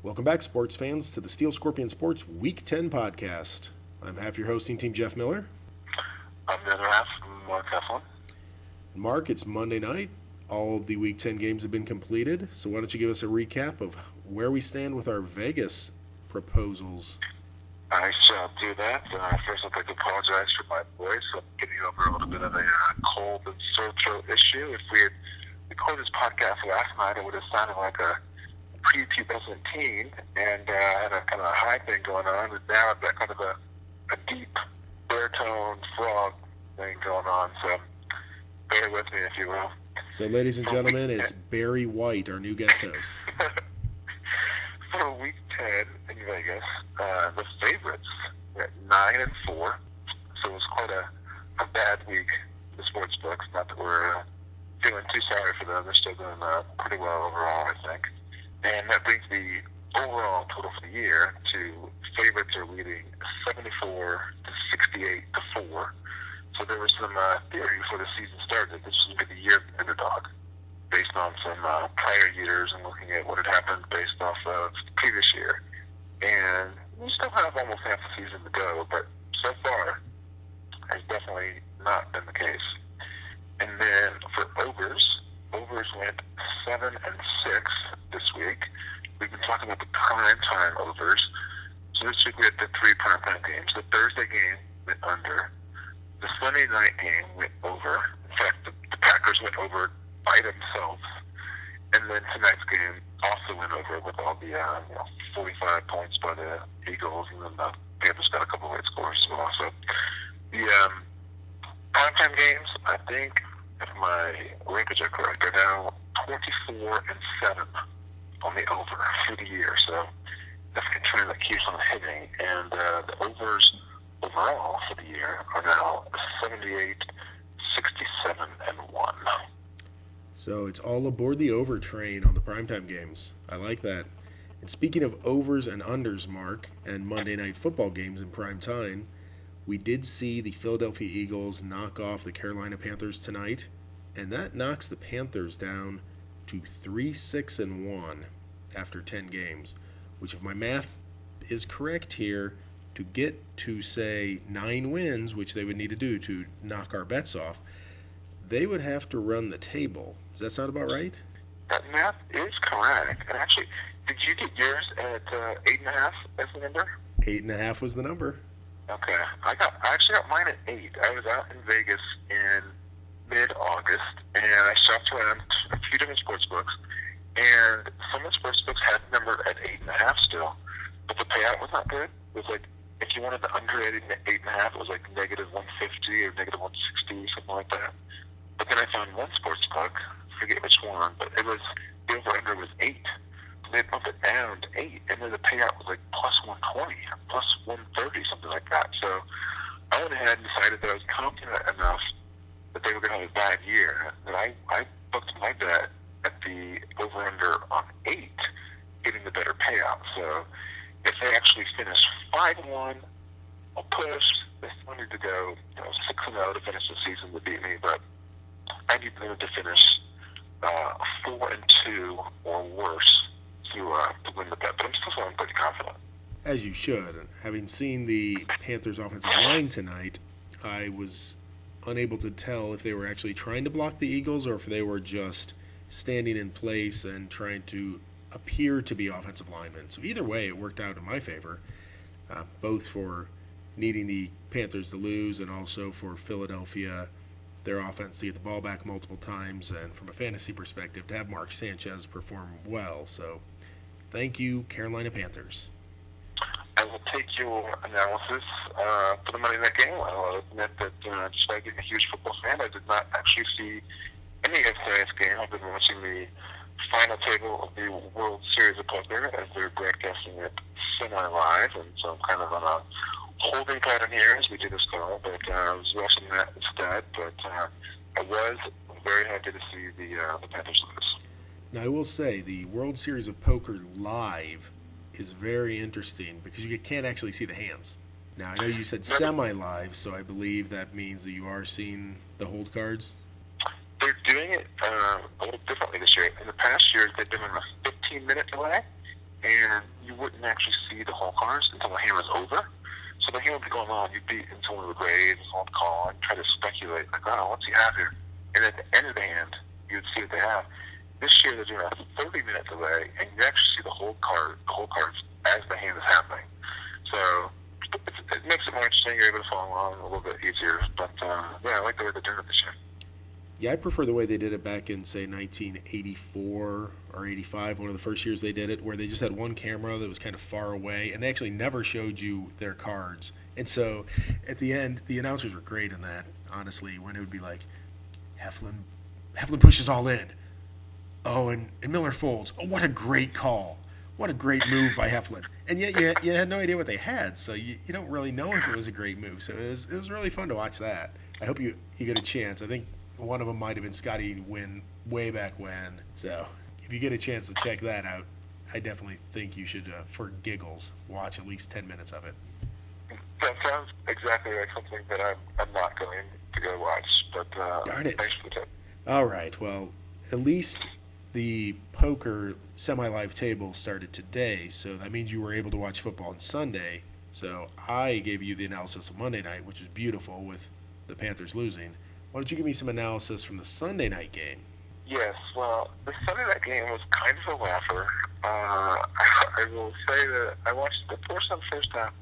Welcome back, sports fans, to the Steel Scorpion Sports Week 10 podcast. I'm half your hosting team, Jeff Miller. I'm the other half, Mark Heflin. Mark, it's Monday night. All of the Week 10 games have been completed, so why don't you give us a recap of where we stand with our Vegas proposals? I shall do that. First, I'd like to apologize for my voice. I'm getting over a little bit of a cold and sore throat issue. If we had recorded this podcast last night, it would have sounded like a pre-pubescent teen, and had a kind of a high thing going on, and now I've got kind of a deep baritone frog thing going on, so bear with me, if you will. So, ladies and gentlemen, it's Barry White, our new guest host. For Week 10 in Vegas, the favorites were at 9-4, so it was quite a bad week for the sports books. Not that we're feeling too sorry for them. They're still doing pretty well overall, I think. And that brings the overall total for the year to favorites are leading 74 to 68 to 4. So there was some theory before the season started that this was going to be the year of the underdog, based on some prior years and looking at what had happened based off of the previous year. And we still have almost half the season to go, but so far has definitely not been the case. And then for overs went 7-6 this week. We've been talking about the prime time overs. So this week we had the 3 prime time games. The Thursday game went under. The Sunday night game went over. In fact, the Packers went over by themselves. And then tonight's game also went over with all the 45 points by the Eagles, and then the Panthers got a couple of late scores as well. So the primetime games, I think, if my rankings are correct, are now 24-7 on the over for the year. So that's a trend that keeps on hitting. And the overs overall for the year are now 78, 67, and 1. So it's all aboard the over train on the primetime games. I like that. And speaking of overs and unders, Mark, and Monday night football games in prime time, we did see the Philadelphia Eagles knock off the Carolina Panthers tonight, and that knocks the Panthers down to 3-6-1 after 10 games, which, if my math is correct here, to get to, say, 9 wins, which they would need to do to knock our bets off, they would have to run the table. Does that sound about right? That math is correct. And actually, did you get yours at 8.5 as the number? 8.5 was the number. Okay. I actually got mine at 8. I was out in Vegas in mid-August, and I shopped around a few different sports books, and some of the sports books had the number at 8.5 still, but the payout was not good. It was like, if you wanted the under at 8.5, it was like negative 150 or negative 160, something like that. But then I found one sports book, forget which one, but it was, the over-under was 8. They bumped it down to 8, and then the payout was like plus 120, plus 130, something like that. So I went ahead and decided that I was confident enough that they were going to have a bad year, that I booked my bet at the over-under on 8, getting the better payout. So if they actually finish 5-1, I'll push. They still need to go 6-0 to finish the season to beat me, but I need them to finish 4-2 or worse to win the bet. But I'm still feeling pretty confident. As you should. Having seen the Panthers' offensive line tonight, I was unable to tell if they were actually trying to block the Eagles or if they were just standing in place and trying to appear to be offensive linemen. So either way, it worked out in my favor, both for needing the Panthers to lose and also for Philadelphia, their offense, to get the ball back multiple times, and from a fantasy perspective, to have Mark Sanchez perform well. So thank you, Carolina Panthers. I will take your analysis for the Monday night game. I'll admit that despite being a huge football fan, I did not actually see any of tonight's game. I've been watching the final table of the World Series of Poker as they're broadcasting it semi-live, and so I'm kind of on a holding pattern here as we do this call, but I was watching that instead. But I was very happy to see the Panthers lose. Now, I will say the World Series of Poker live is very interesting because you can't actually see the hands. Now, I know you said semi-live, so I believe that means that you are seeing the hold cards. They're doing it a little differently this year. In the past years, they've been on a 15-minute delay, and you wouldn't actually see the whole cards until the hand was over. So the hand would be going on. You'd be into one of the grades, on the call, and try to speculate, like, oh, what's he have here? And at the end of the hand, you would see what they have. This year, they're doing a 30-minute delay, and you actually see the whole cards as the hand is happening. So it makes it more interesting. You're able to follow along a little bit easier. But, yeah, I like the way they're doing it this year. Yeah, I prefer the way they did it back in, say, 1984 or 85, one of the first years they did it, where they just had one camera that was kind of far away, and they actually never showed you their cards. And so at the end, the announcers were great in that, honestly, when it would be like, Heflin pushes all in. Oh, and Miller folds. Oh, what a great call. What a great move by Heflin. And yet you had no idea what they had, so you don't really know if it was a great move. So it was really fun to watch that. I hope you get a chance. I think one of them might have been Scotty Wynn way back when. So if you get a chance to check that out, I definitely think you should, for giggles, watch at least 10 minutes of it. That sounds exactly like something that I'm not going to go watch. But Darn it. Thanks for the tip. All right. Well, at least the poker semi-live table started today, so that means you were able to watch football on Sunday. So I gave you the analysis of Monday night, which was beautiful with the Panthers losing. Why don't you give me some analysis from the Sunday night game? Yes, well, the Sunday night game was kind of a laugher. I will say that I watched the first half.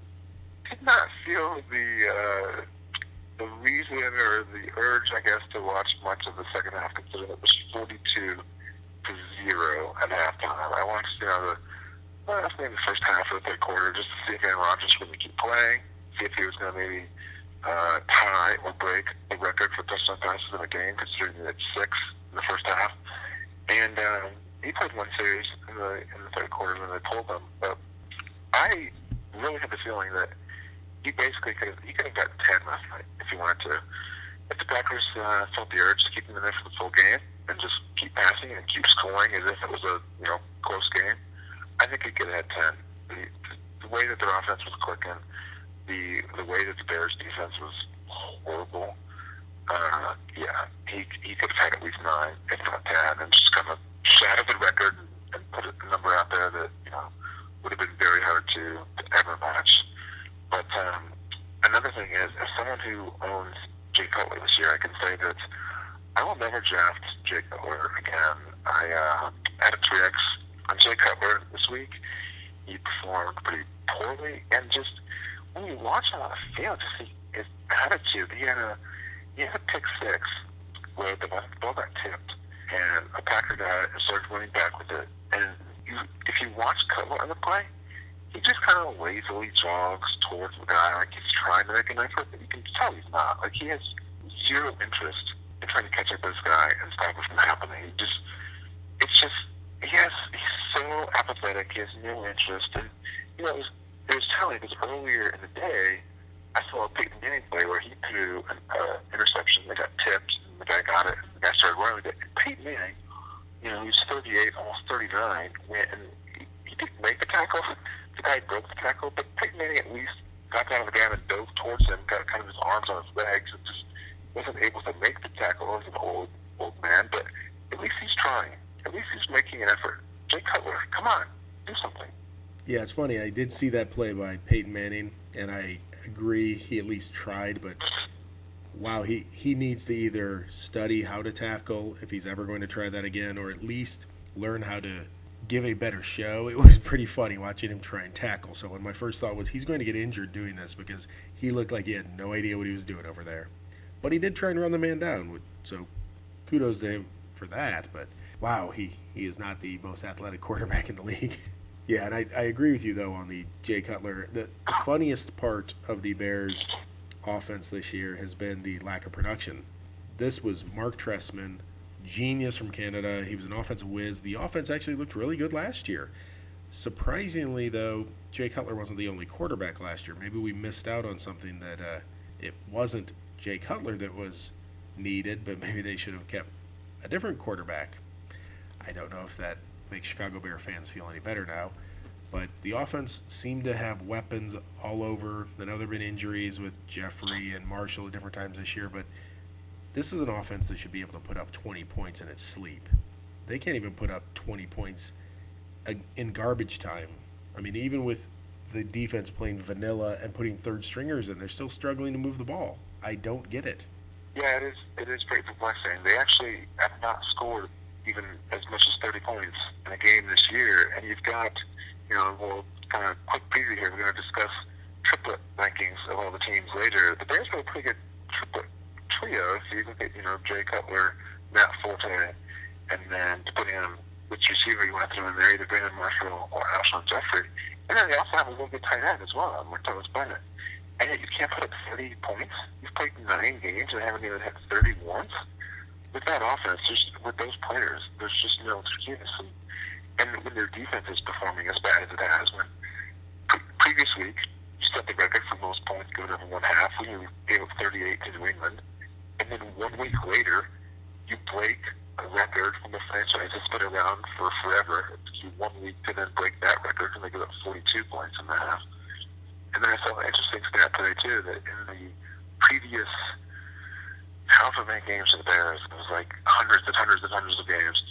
Did not feel the reason or the urge, I guess, to watch much of the second half, considering it was 42-0 at halftime. I watched, maybe the first half of the third quarter just to see if Aaron Rodgers would keep playing, see if he was going to maybe tie or break the record for touchdown passes in a game, considering that it's 6 in the first half. And he played one series in the third quarter when they pulled him. But I really had the feeling that he basically could have gotten 10 last night if he wanted to. If the Packers felt the urge to keep him in there for the full game and just keep passing and keep scoring as if it was a close game, I think he could have had 10. The way that their offense was clicking, the way that the Bears' defense was horrible, he could have had at least 9, if not 10, and just kind of shatter the record and put a number out there that would have been very hard to ever match. But another thing is, as someone who owns Jay Cutler this year, I can say that I will never draft Jay Cutler again. I had a 3X on Jay Cutler this week. He performed pretty poorly, and just when you watch him on the field, just his attitude. He had a pick 6 where the ball got tipped, and a Packer guy started running back with it. And if you watch Cutler on the play, he just kind of lazily jogs towards the guy like he's trying to make an effort, but you can tell he's not. Like, he has zero interest in trying to catch up with this guy and stop it from happening. He's so apathetic. He has no interest. And, it was telling because earlier in the day, I saw a Peyton Manning play where he threw an interception that got tipped, and the guy got it, and the guy started running with it. And Peyton Manning, he was 38, almost 39, went and he didn't make the tackle. The guy broke the tackle, but Peyton Manning at least got down on the ground and dove towards him, got kind of his arms on his legs, and just wasn't able to make the tackle. He's an old man, but at least he's trying. At least he's making an effort. Jay Cutler, come on, do something. Yeah, it's funny. I did see that play by Peyton Manning, and I agree he at least tried, but wow, he needs to either study how to tackle if he's ever going to try that again, or at least learn how to give a better show. It was pretty funny watching him try and tackle. So when my first thought was he's going to get injured doing this because he looked like he had no idea what he was doing over there. But he did try and run the man down, so kudos to him for that. But wow, he is not the most athletic quarterback in the league. Yeah, and I agree with you, though, on the Jay Cutler. The funniest part of the Bears' offense this year has been the lack of production. This was Mark Trestman, genius from Canada. He was an offensive whiz. The offense actually looked really good last year. Surprisingly, though, Jay Cutler wasn't the only quarterback last year. Maybe we missed out on something that it wasn't Jay Cutler that was needed, but maybe they should have kept a different quarterback. I don't know if that makes Chicago Bear fans feel any better now, but the offense seemed to have weapons all over. I know there have been injuries with Jeffrey and Marshall at different times this year, but this is an offense that should be able to put up 20 points in its sleep. They can't even put up 20 points in garbage time. I mean, even with the defense playing vanilla and putting third stringers in, they're still struggling to move the ball. I don't get it. Yeah, it is. It is pretty perplexing. They actually have not scored even as much as 30 points in a game this year, and you've got, we'll kind of quick preview here. We're going to discuss triplet rankings of all the teams later. The Bears have a pretty good triplet trio. If you look at, Jay Cutler, Matt Forte, and then to put in which receiver you want to throw in there, either Brandon Marshall or Alshon Jeffrey. And then they also have a really good tight end as well, Martellus Bennett. And yet you can't put up 30 points. You've played 9 games and haven't even hit 30 once. With that offense, just with those players, there's just no excuse. And when their defense is performing as bad as it has, when previous week you set the record for most points given over one half, when you gave up 38 to New England, and then 1 week later you break a record from a franchise that's been around for forever. It took you 1 week to then break that record, and they give up 42 points in the half. And then I saw an interesting stat today, too, that in the previous however many games for the Bears, it was like hundreds and hundreds and hundreds of games,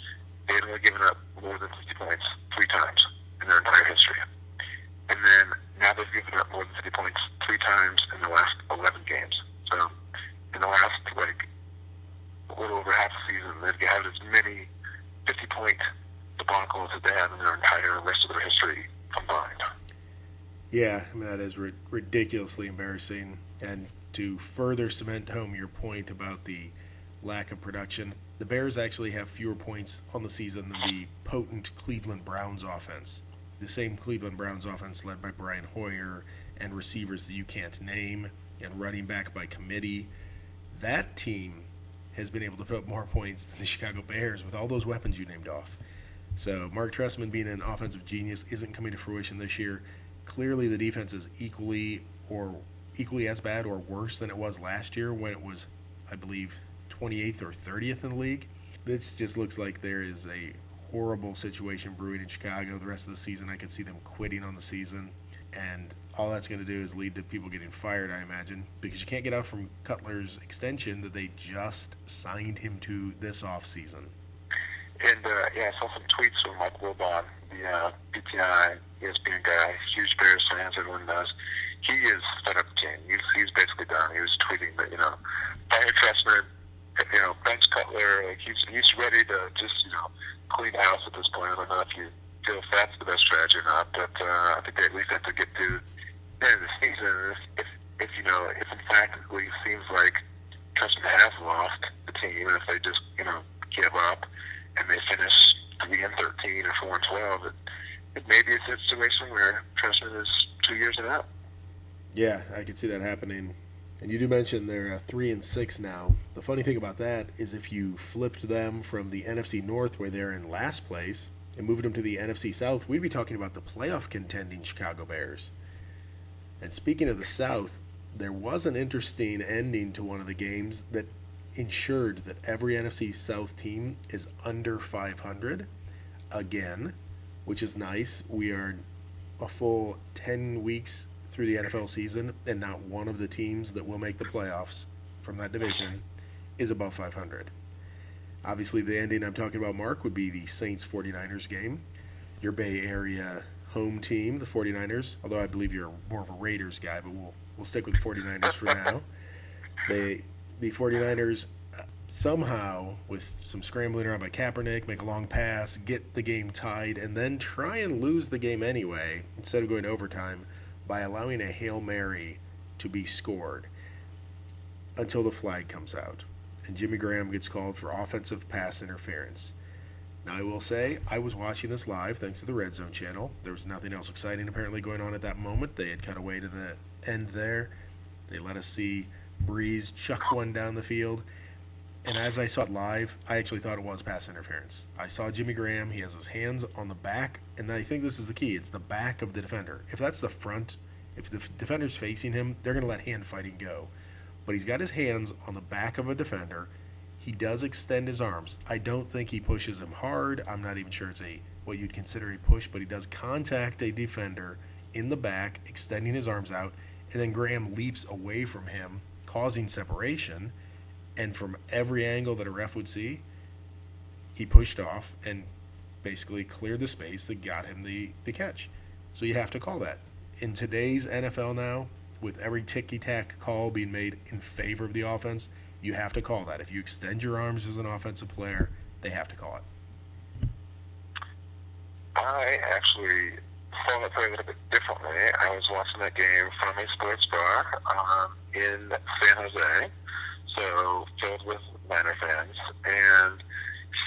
they had only given up more than 50 points 3 times in their entire history. And then now they've given up more than 50 points 3 times in the last 11 games. So in the last, a little over half a season, they've had as many 50-point debacles as they have in their entire rest of their history combined. Yeah, I mean, that is ridiculously embarrassing. And to further cement home your point about the lack of production, the Bears actually have fewer points on the season than the potent Cleveland Browns offense. The same Cleveland Browns offense led by Brian Hoyer and receivers that you can't name and running back by committee. That team has been able to put up more points than the Chicago Bears with all those weapons you named off. So Mark Trestman being an offensive genius isn't coming to fruition this year. Clearly the defense is equally as bad or worse than it was last year when it was, I believe, 28th or 30th in the league. This just looks like there is a horrible situation brewing in Chicago. The rest of the season, I could see them quitting on the season. And all that's going to do is lead to people getting fired, I imagine, because you can't get out from Cutler's extension that they just signed him to this offseason. And, I saw some tweets from Mike Wilbon, the PTI, ESPN guy, huge Bears fans, everyone knows. He is fed up the team. He's basically done. He was tweeting that, fire Trestman, bench Cutler, he's ready to just, clean house at this point. I don't know if you feel if that's the best strategy or not, but I think they at least have to get to the end of the season. If in fact it seems like Trestman has lost the team, and if they just, give up and they finish 3-13 or 4-12, it may be a situation where Trestman is 2 years and out. Yeah, I could see that happening. And you do mention they're 3-6 now. The funny thing about that is if you flipped them from the NFC North, where they're in last place, and moved them to the NFC South, we'd be talking about the playoff contending Chicago Bears. And speaking of the South, there was an interesting ending to one of the games that ensured that every NFC South team is under 500 again, which is nice. We are a full 10 weeks through the NFL season, and not one of the teams that will make the playoffs from that division is above 500. Obviously, the ending I'm talking about, Mark, would be the Saints-49ers game. Your Bay Area home team, the 49ers, although I believe you're more of a Raiders guy, but we'll stick with the 49ers for now. The 49ers somehow, with some scrambling around by Kaepernick, make a long pass, get the game tied, and then try and lose the game anyway, instead of going to overtime, by allowing a Hail Mary to be scored until the flag comes out. And Jimmy Graham gets called for offensive pass interference. Now, I will say, I was watching this live thanks to the Red Zone channel. There was nothing else exciting apparently going on at that moment. They had cut away to the end there. They let us see Breeze chuck one down the field. And as I saw it live, I actually thought it was pass interference. I saw Jimmy Graham. He has his hands on the back, and I think this is the key. It's the back of the defender. If that's the front, if the defender's facing him, they're going to let hand fighting go. But he's got his hands on the back of a defender. He does extend his arms. I don't think he pushes him hard. I'm not even sure it's what you'd consider a push, but he does contact a defender in the back, extending his arms out, and then Graham leaps away from him, causing separation. And from every angle that a ref would see, he pushed off and basically cleared the space that got him the catch. So you have to call that. In today's NFL now, with every ticky-tack call being made in favor of the offense, you have to call that. If you extend your arms as an offensive player, they have to call it. I actually saw that play a little bit differently. I was watching that game from a sports bar in San Jose, so filled with Niner fans. And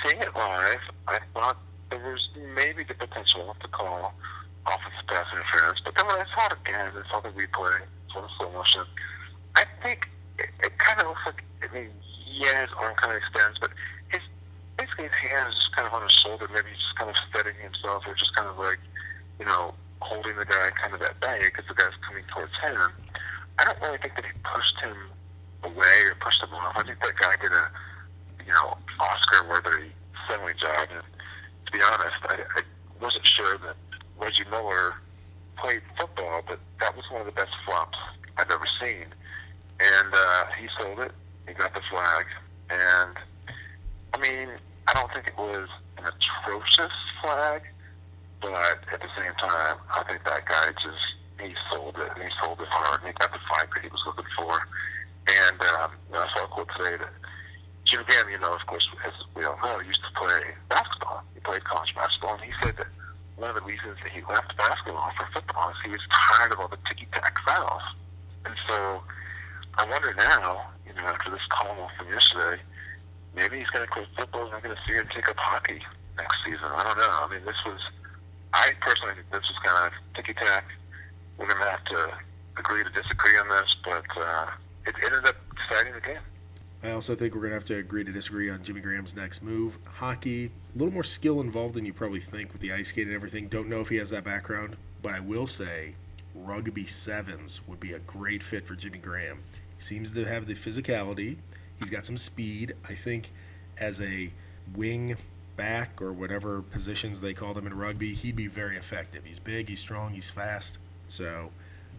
seeing it live, I thought there was maybe the potential to call offensive pass interference. But then when I saw it again and saw the replay, saw the slow motion, I think it kind of looks like, I mean, yeah, his arm kind of extends, but basically his hand is just kind of on his shoulder. Maybe he's just kind of steadying himself, or just kind of like, holding the guy kind of at bay because the guy's coming towards him. I don't really think that he pushed him away or pushed him off. I think that guy did a, Oscar-worthy semi job. And to be honest, I wasn't sure that Reggie Miller played football, but that was one of the best flops I've ever seen. And he sold it. He got the flag. And, I mean, I don't think it was an atrocious flag, but at the same time, I think that guy he sold it, and he sold it hard, and he got the flag that he was looking for. And I saw a quote today that Jimmy Graham, of course, as we all know, used to play basketball. He played college basketball, and he said that one of the reasons that he left basketball for football is he was tired of all the ticky-tack fouls. And so I wonder now, after this call from yesterday, maybe he's going to quit football and I'm going to see him take up hockey next season. I don't know. I mean, I personally think this was kind of ticky-tack. We're going to have to agree to disagree on this, but it ended up deciding the game. I also think we're going to have to agree to disagree on Jimmy Graham's next move. Hockey, a little more skill involved than you probably think with the ice skate and everything. Don't know if he has that background, but I will say rugby sevens would be a great fit for Jimmy Graham. He seems to have the physicality. He's got some speed. I think as a wing back or whatever positions they call them in rugby, he'd be very effective. He's big, he's strong, he's fast. So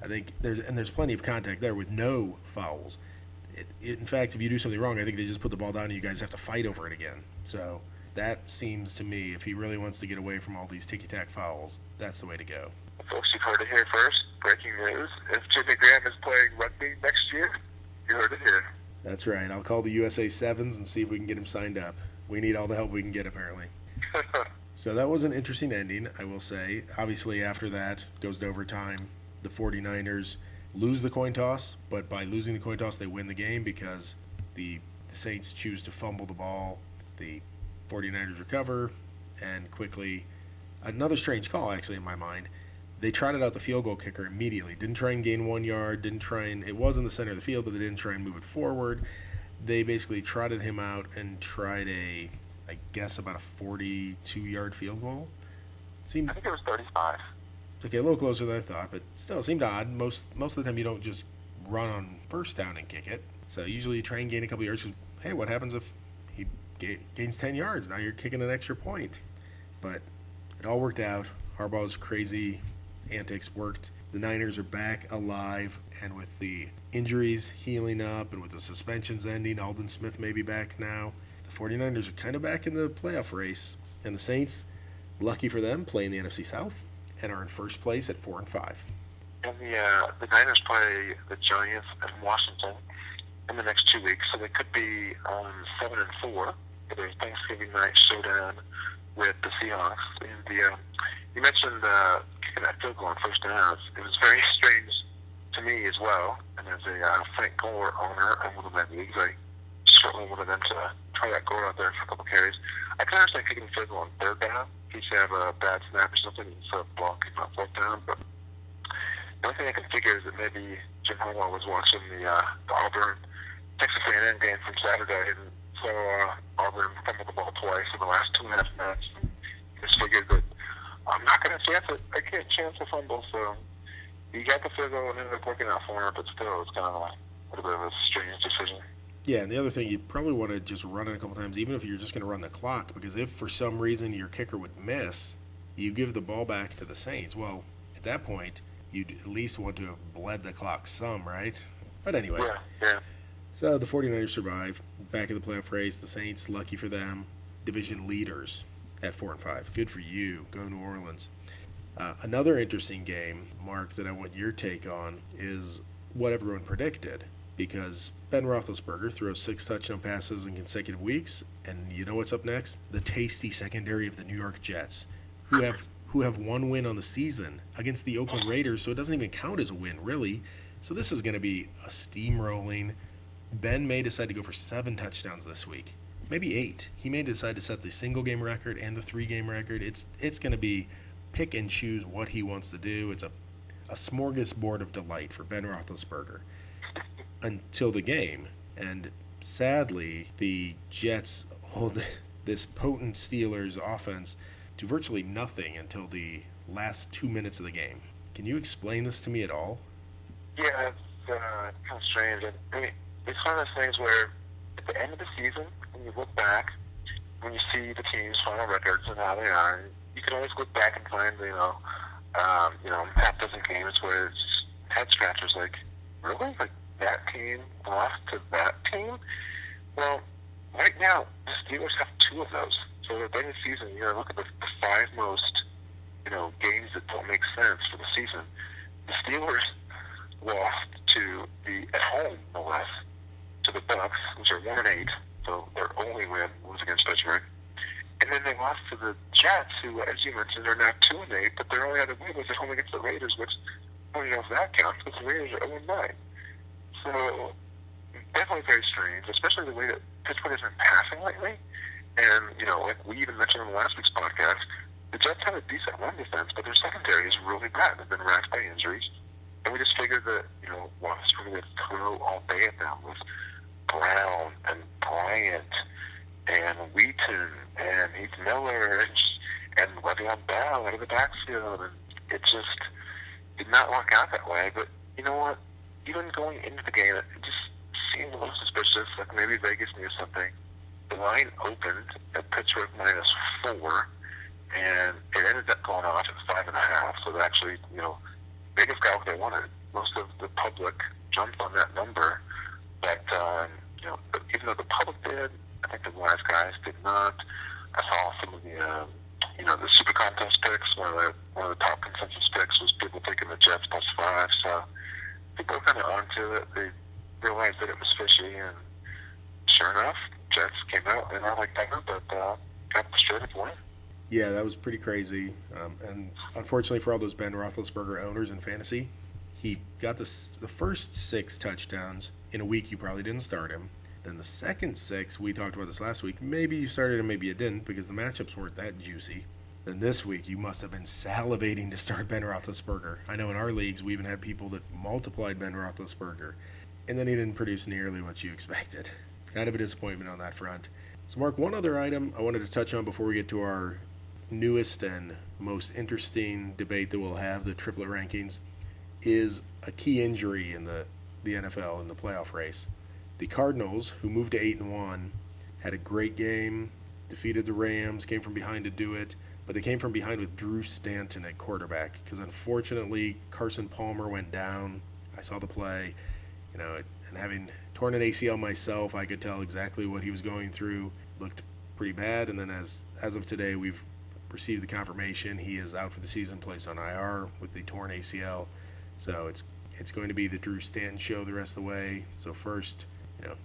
I think there's plenty of contact there with no fouls. In fact, if you do something wrong, I think they just put the ball down and you guys have to fight over it again. So that seems to me, if he really wants to get away from all these ticky-tack fouls, that's the way to go. Folks, you've heard it here first. Breaking news. If Jimmy Graham is playing rugby next year, you heard it here. That's right. I'll call the USA Sevens and see if we can get him signed up. We need all the help we can get, apparently. So that was an interesting ending, I will say. Obviously, after that, goes to overtime. The 49ers lose the coin toss, but by losing the coin toss, they win the game because the Saints choose to fumble the ball. The 49ers recover, and quickly, another strange call, actually, in my mind. They trotted out the field goal kicker immediately. Didn't try and gain 1 yard. It was in the center of the field, but they didn't try and move it forward. They basically trotted him out and tried about a 42-yard field goal. I think it was 35. Okay, a little closer than I thought, but still, it seemed odd. Most of the time, you don't just run on first down and kick it. So usually you try and gain a couple yards. Hey, what happens if he gains 10 yards? Now you're kicking an extra point. But it all worked out. Harbaugh's crazy antics worked. The Niners are back alive, and with the injuries healing up and with the suspensions ending, Aldon Smith may be back now. The 49ers are kind of back in the playoff race, and the Saints, lucky for them, play in the NFC South and are in first place at 4-5. And the Niners play the Giants and Washington in the next 2 weeks, so they could be 7-4 for their Thanksgiving night showdown with the Seahawks. And you mentioned kicking that field goal on first down. It was very strange to me as well. And as a Frank Gore owner and one of my leagues, I certainly wanted them to try that Gore out there for a couple carries. I can understand kicking the field goal on third down. He should have a bad snap or something instead of ball kicking on fourth down. But the only thing I can figure is that maybe Jim Harbaugh was watching the Auburn Texas A&M game from Saturday, and so Auburn fumbled the ball twice in the last 2.5 minutes. And just figured that I'm not going to chance it. I can't chance a fumble, so he got the field goal and ended up working out for him. But still, it's kind of a little bit of a strange decision. Yeah, and the other thing, you'd probably want to just run it a couple times, even if you're just going to run the clock, because if for some reason your kicker would miss, you give the ball back to the Saints. Well, at that point, you'd at least want to have bled the clock some, right? But anyway. Yeah. So the 49ers survive. Back in the playoff race. The Saints, lucky for them, division leaders at 4-5. Good for you. Go New Orleans. Another interesting game, Mark, that I want your take on is what everyone predicted. Because Ben Roethlisberger throws 6 touchdown passes in consecutive weeks, and you know what's up next? The tasty secondary of the New York Jets, who have one win on the season against the Oakland Raiders, so it doesn't even count as a win, really. So this is going to be a steamrolling. Ben may decide to go for 7 touchdowns this week, maybe 8. He may decide to set the single game record and the 3 game record. It's going to be pick and choose what he wants to do. It's a smorgasbord of delight for Ben Roethlisberger until the game. And sadly, the Jets hold this potent Steelers offense to virtually nothing until the last 2 minutes of the game. Can you explain this to me at all? Yeah, it's kind of strange. I mean, it's one of those things where at the end of the season, when you look back, when you see the team's final records and how they are, you can always look back and find, half dozen games where it's head scratchers like, really? Like, that team lost to that team? Well, right now, the Steelers have 2 of those. So at the end of the season, look at the 5 most, games that don't make sense for the season. The Steelers lost to at home, no less, to the Bucks, which are 1-8. So their only win was against Pittsburgh. And then they lost to the Jets, who, as you mentioned, are now 2-8, but their only other win was at home against the Raiders, which I don't know if that counts, because the Raiders are 0-9. So definitely very strange, especially the way that Pittsburgh has been passing lately. And, like we even mentioned in last week's podcast, the Jets have a decent run defense, but their secondary is really bad. They've been racked by injuries. And we just figured that, Roethlisberger would throw all day at them with Brown and Bryant and Wheaton and Heath Miller and Le'Veon Bell out of the backfield. And it just did not work out that way. But you know what? Even going into the game, it just seemed a little suspicious, like maybe Vegas knew something. The line opened at Pittsburgh -4, and it ended up going off at 5.5. So actually, Vegas got what they wanted. Most of the public jumped on that number, but even though the public did, I think the wise guys did not. I saw some of the Super Contest picks. One of the top consensus picks was people taking the Jets +5. So people were kind of onto it. They realized that it was fishy, and sure enough, Jets came out and not like ever, but got the straight up win. Yeah, that was pretty crazy. And unfortunately for all those Ben Roethlisberger owners in fantasy, he got the first 6 touchdowns in a week you probably didn't start him. Then the second 6, we talked about this last week, maybe you started him, maybe you didn't, because the matchups weren't that juicy. Then this week, you must have been salivating to start Ben Roethlisberger. I know in our leagues, we even had people that multiplied Ben Roethlisberger, and then he didn't produce nearly what you expected. It's kind of a disappointment on that front. So, Mark, one other item I wanted to touch on before we get to our newest and most interesting debate that we'll have, the triplet rankings, is a key injury in the NFL in the playoff race. The Cardinals, who moved to 8-1, had a great game, defeated the Rams, came from behind to do it, but they came from behind with Drew Stanton at quarterback because unfortunately Carson Palmer went down. I saw the play, and having torn an ACL myself, I could tell exactly what he was going through. Looked pretty bad, and then as of today, we've received the confirmation he is out for the season, placed on IR with the torn ACL. So it's going to be the Drew Stanton show the rest of the way. So first,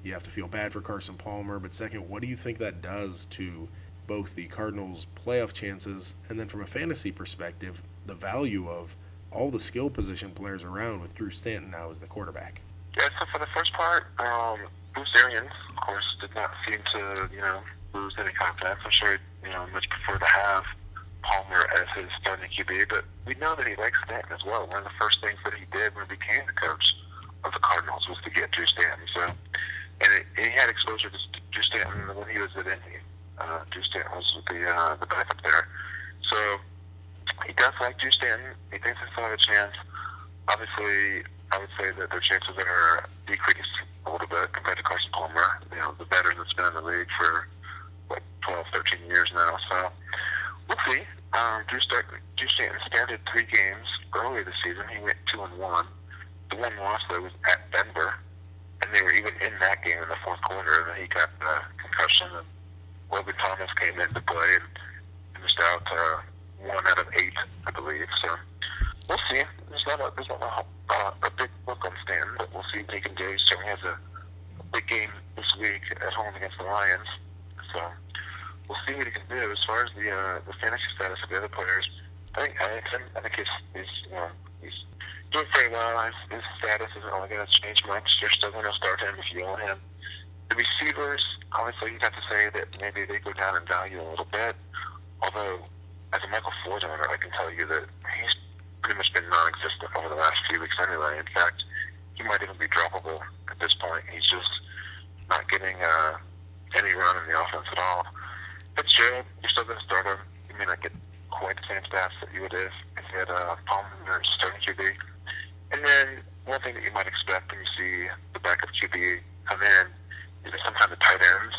you have to feel bad for Carson Palmer, but second, what do you think that does to both the Cardinals' playoff chances and then from a fantasy perspective, the value of all the skill position players around with Drew Stanton now as the quarterback? Yeah, so for the first part, Bruce Arians, of course, did not seem to, lose any confidence. I'm sure he'd, much prefer to have Palmer as his starting QB, but we know that he likes Stanton as well. One of the first things that he did when he became the coach of the Cardinals was to get Drew Stanton. So, and he had exposure to Drew Stanton when he was at Indy. Drew Stanton was with the backup there. So he does like Drew Stanton. He thinks he's still have a chance. Obviously, I would say that their chances are decreased a little bit compared to Carson Palmer, the veteran that's been in the league for 12, 13 years now. So we'll see. Drew Stanton started 3 games earlier this season. He went 2-1. The one loss, though, was at Denver, and they were even in that game in the fourth quarter, and then he got a concussion, and Logan Thomas came into play and missed out, 1 out of 8, I believe. So we'll see. There's not a big book on Stanton, but we'll see what he can do. He certainly has a big game this week at home against the Lions. So we'll see what he can do. As far as the fantasy status of the other players, I think he's doing very well. His status isn't really going to change much. You're still going to start him if you own him. The receivers, obviously, you'd have to say that maybe they go down in value a little bit. Although, as a Michael Floyd owner, I can tell you that he's pretty much been non-existent over the last few weeks anyway. In fact, he might even be droppable at this point. He's just not getting any run in the offense at all. Fitzgerald, you're still going to start him. You may not get quite the same stats that you would have if you had Palmer or starting QB. And then one thing that you might expect when you see the backup QB come in is that sometimes the tight ends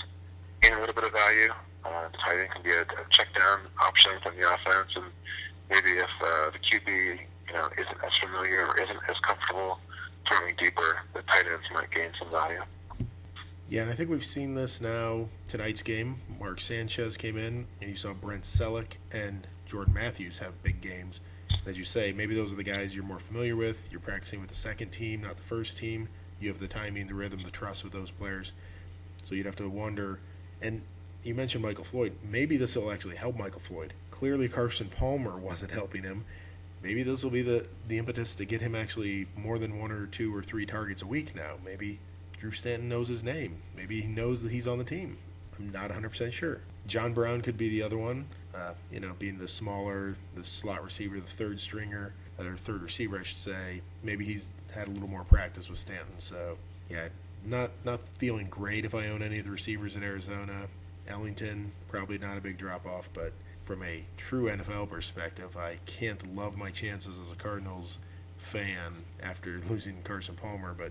gain a little bit of value. The tight end can be a check down option from the offense, and maybe if the QB isn't as familiar or isn't as comfortable throwing deeper, the tight ends might gain some value. Yeah, and I think we've seen this now. Tonight's game, Mark Sanchez came in, and you saw Brent Selleck and Jordan Matthews have big games. As you say, maybe those are the guys you're more familiar with. You're practicing with the second team, not the first team. You have the timing, the rhythm, the trust with those players. So you'd have to wonder. And you mentioned Michael Floyd. Maybe this will actually help Michael Floyd. Clearly Carson Palmer wasn't helping him. Maybe this will be the impetus to get him actually more than 1 or 2 or 3 targets a week now. Maybe Drew Stanton knows his name. Maybe he knows that he's on the team. I'm not 100% sure. John Brown could be the other one, being the smaller, the slot receiver, the third stringer, or third receiver, I should say. Maybe he's had a little more practice with Stanton. So, yeah, not feeling great if I own any of the receivers at Arizona. Ellington, probably not a big drop-off, but from a true NFL perspective, I can't love my chances as a Cardinals fan after losing Carson Palmer. But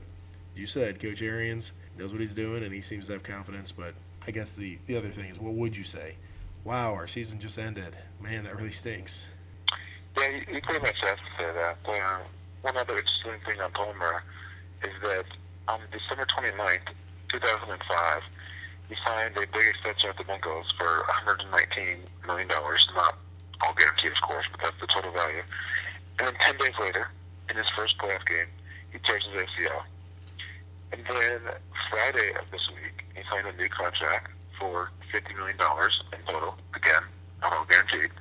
you said Coach Arians knows what he's doing, and he seems to have confidence. But I guess the other thing is, what would you say? Wow, our season just ended. Man, that really stinks. Yeah, you pretty much have to say that. One other interesting thing on Palmer is that on December 29th, 2005, he signed a big extension with the Bengals for $119 million. Not all guaranteed, of course, but that's the total value. And then 10 days later, in his first playoff game, he tears his ACL. And then Friday of this week, he signed a new contract for $50 million in total. Again, not all guaranteed.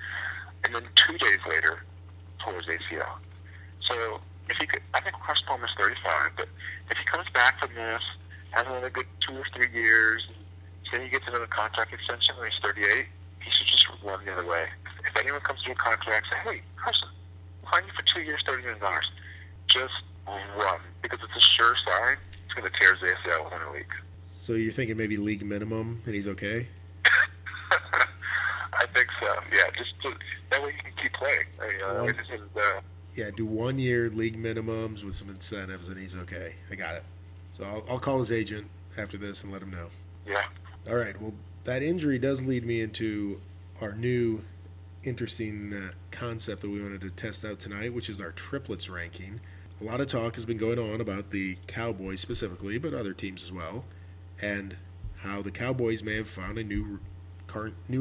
And then 2 days later, tore his ACL. So if he could, I think Carson Palmer's 35, but if he comes back from this, has another good 2 or 3 years, say he gets another contract extension when he's 38, he should just run the other way. If anyone comes to a contract, say, hey, Carson, we'll find you for 2 years, $30 million. Just run, because it's a sure sign it's going to tear his ACL within a week. So you're thinking maybe league minimum, and he's okay? I think so. Yeah, that way he can keep playing. Do 1 year league minimums with some incentives, and he's okay. I got it. So I'll call his agent after this and let him know. Yeah. All right. Well, that injury does lead me into our new interesting concept that we wanted to test out tonight, which is our triplets ranking. A lot of talk has been going on about the Cowboys specifically, but other teams as well, and how the Cowboys may have found a new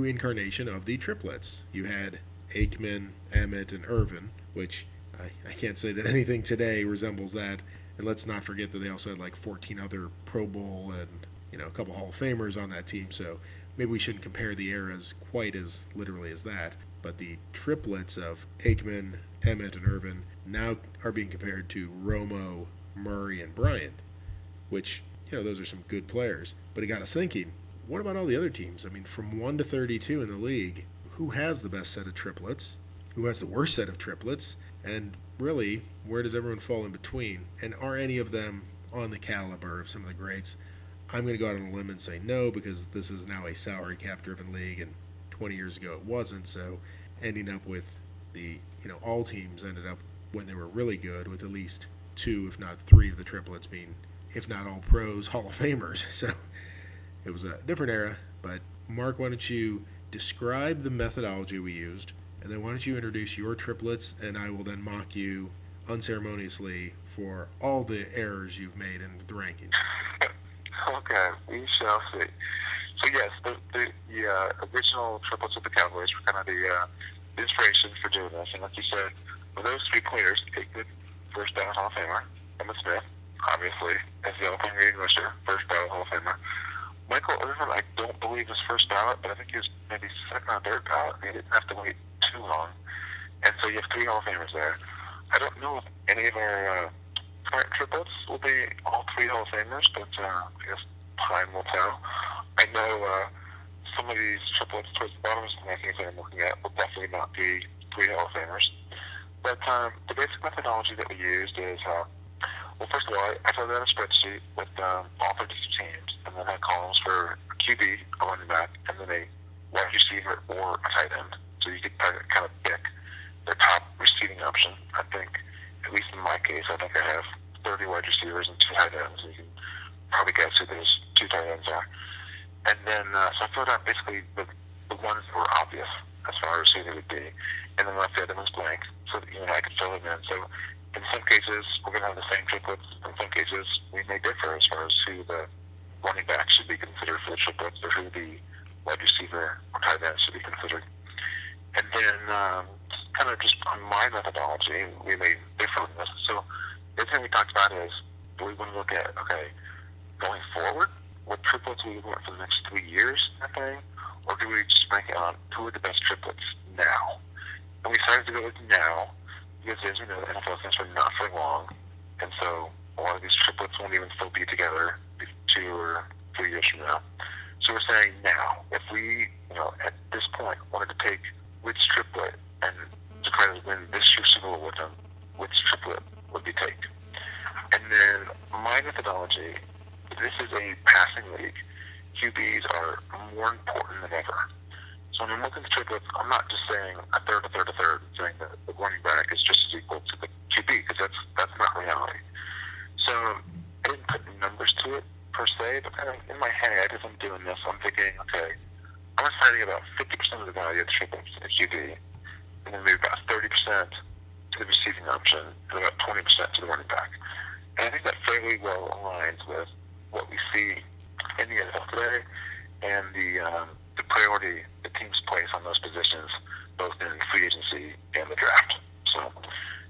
incarnation of the triplets. You had Aikman, Emmett, and Irvin, which I can't say that anything today resembles that. And let's not forget that they also had like 14 other Pro Bowl and a couple Hall of Famers on that team. So maybe we shouldn't compare the eras quite as literally as that. But the triplets of Aikman, Emmett, and Irvin now are being compared to Romo, Murray, and Bryant, which those are some good players. But it got us thinking, what about all the other teams? I mean, from 1 to 32 in the league, who has the best set of triplets? Who has the worst set of triplets? And really, where does everyone fall in between? And are any of them on the caliber of some of the greats? I'm going to go out on a limb and say no, because this is now a salary cap driven league, and 20 years ago it wasn't. So ending up with the, all teams ended up when they were really good with at least 2, if not 3 of the triplets being, if not all pros, Hall of Famers. So it was a different era. But Mark, why don't you describe the methodology we used, and then why don't you introduce your triplets, and I will then mock you unceremoniously for all the errors you've made in the rankings. Okay, we shall see. So yes, the original triplets of the Cowboys were kind of the inspiration for doing this. And like you said, with those three players, a good first ballot Hall of Famer, Emmitt Smith, obviously, as the all-time leading rusher, first ballot Hall of Famer. Michael Irvin, I don't believe his first ballot, but I think he was maybe second or third ballot. He didn't have to wait too long. And so you have three Hall of Famers there. I don't know if any of our current triplets will be all three Hall of Famers, but I guess time will tell. I know some of these triplets towards the bottom of the rankings that I'm looking at will definitely not be three Hall of Famers. But the basic methodology that we used is, well, first of all, I filled out a spreadsheet with all 32 teams, and then had columns for a QB, a running back, and then a wide receiver or a tight end. So you could kind of pick the top receiving option. I think, at least in my case, I think I have 30 wide receivers and 2 tight ends. You can probably guess who those 2 tight ends are. And then, so I filled out basically the ones that were obvious as far as who they would be, and then left the other ones blank so that you and I could fill them in. So in some cases, we're going to have the same triplets. In some cases, we may differ as far as who the running back should be considered for the triplets or who the wide receiver or tight end should be considered. And then, kind of just on my methodology, we may differ in this. So the other thing we talked about is, do we want to look at, okay, going forward, what triplets we want for the next 3 years, that thing, or do we just rank it on who are the best triplets now? And we decided to go with now, because as you know, the NFL stands for not for long, and so a lot of these triplets won't even still be together 2 or 3 years from now. So we're saying now, if we, at this point, wanted to take which triplet and to try to win this year's Super Bowl with them, which triplet would we take? And then my methodology, this is a passing league. QBs are more important than ever. So when I'm looking at triplets, I'm not just saying a third, saying that the running back is just as equal to the QB, because that's not reality. So I didn't put numbers to it per se, but kind of in my head, as I'm doing this, I'm thinking, okay, I'm assigning about 50% of the value of the triplets to the QB, and then maybe about 30% to the receiving option, and about 20% to the running back. And I think that fairly well aligns with what we see in the NFL today and the priority the teams place on those positions, both in free agency and the draft. So,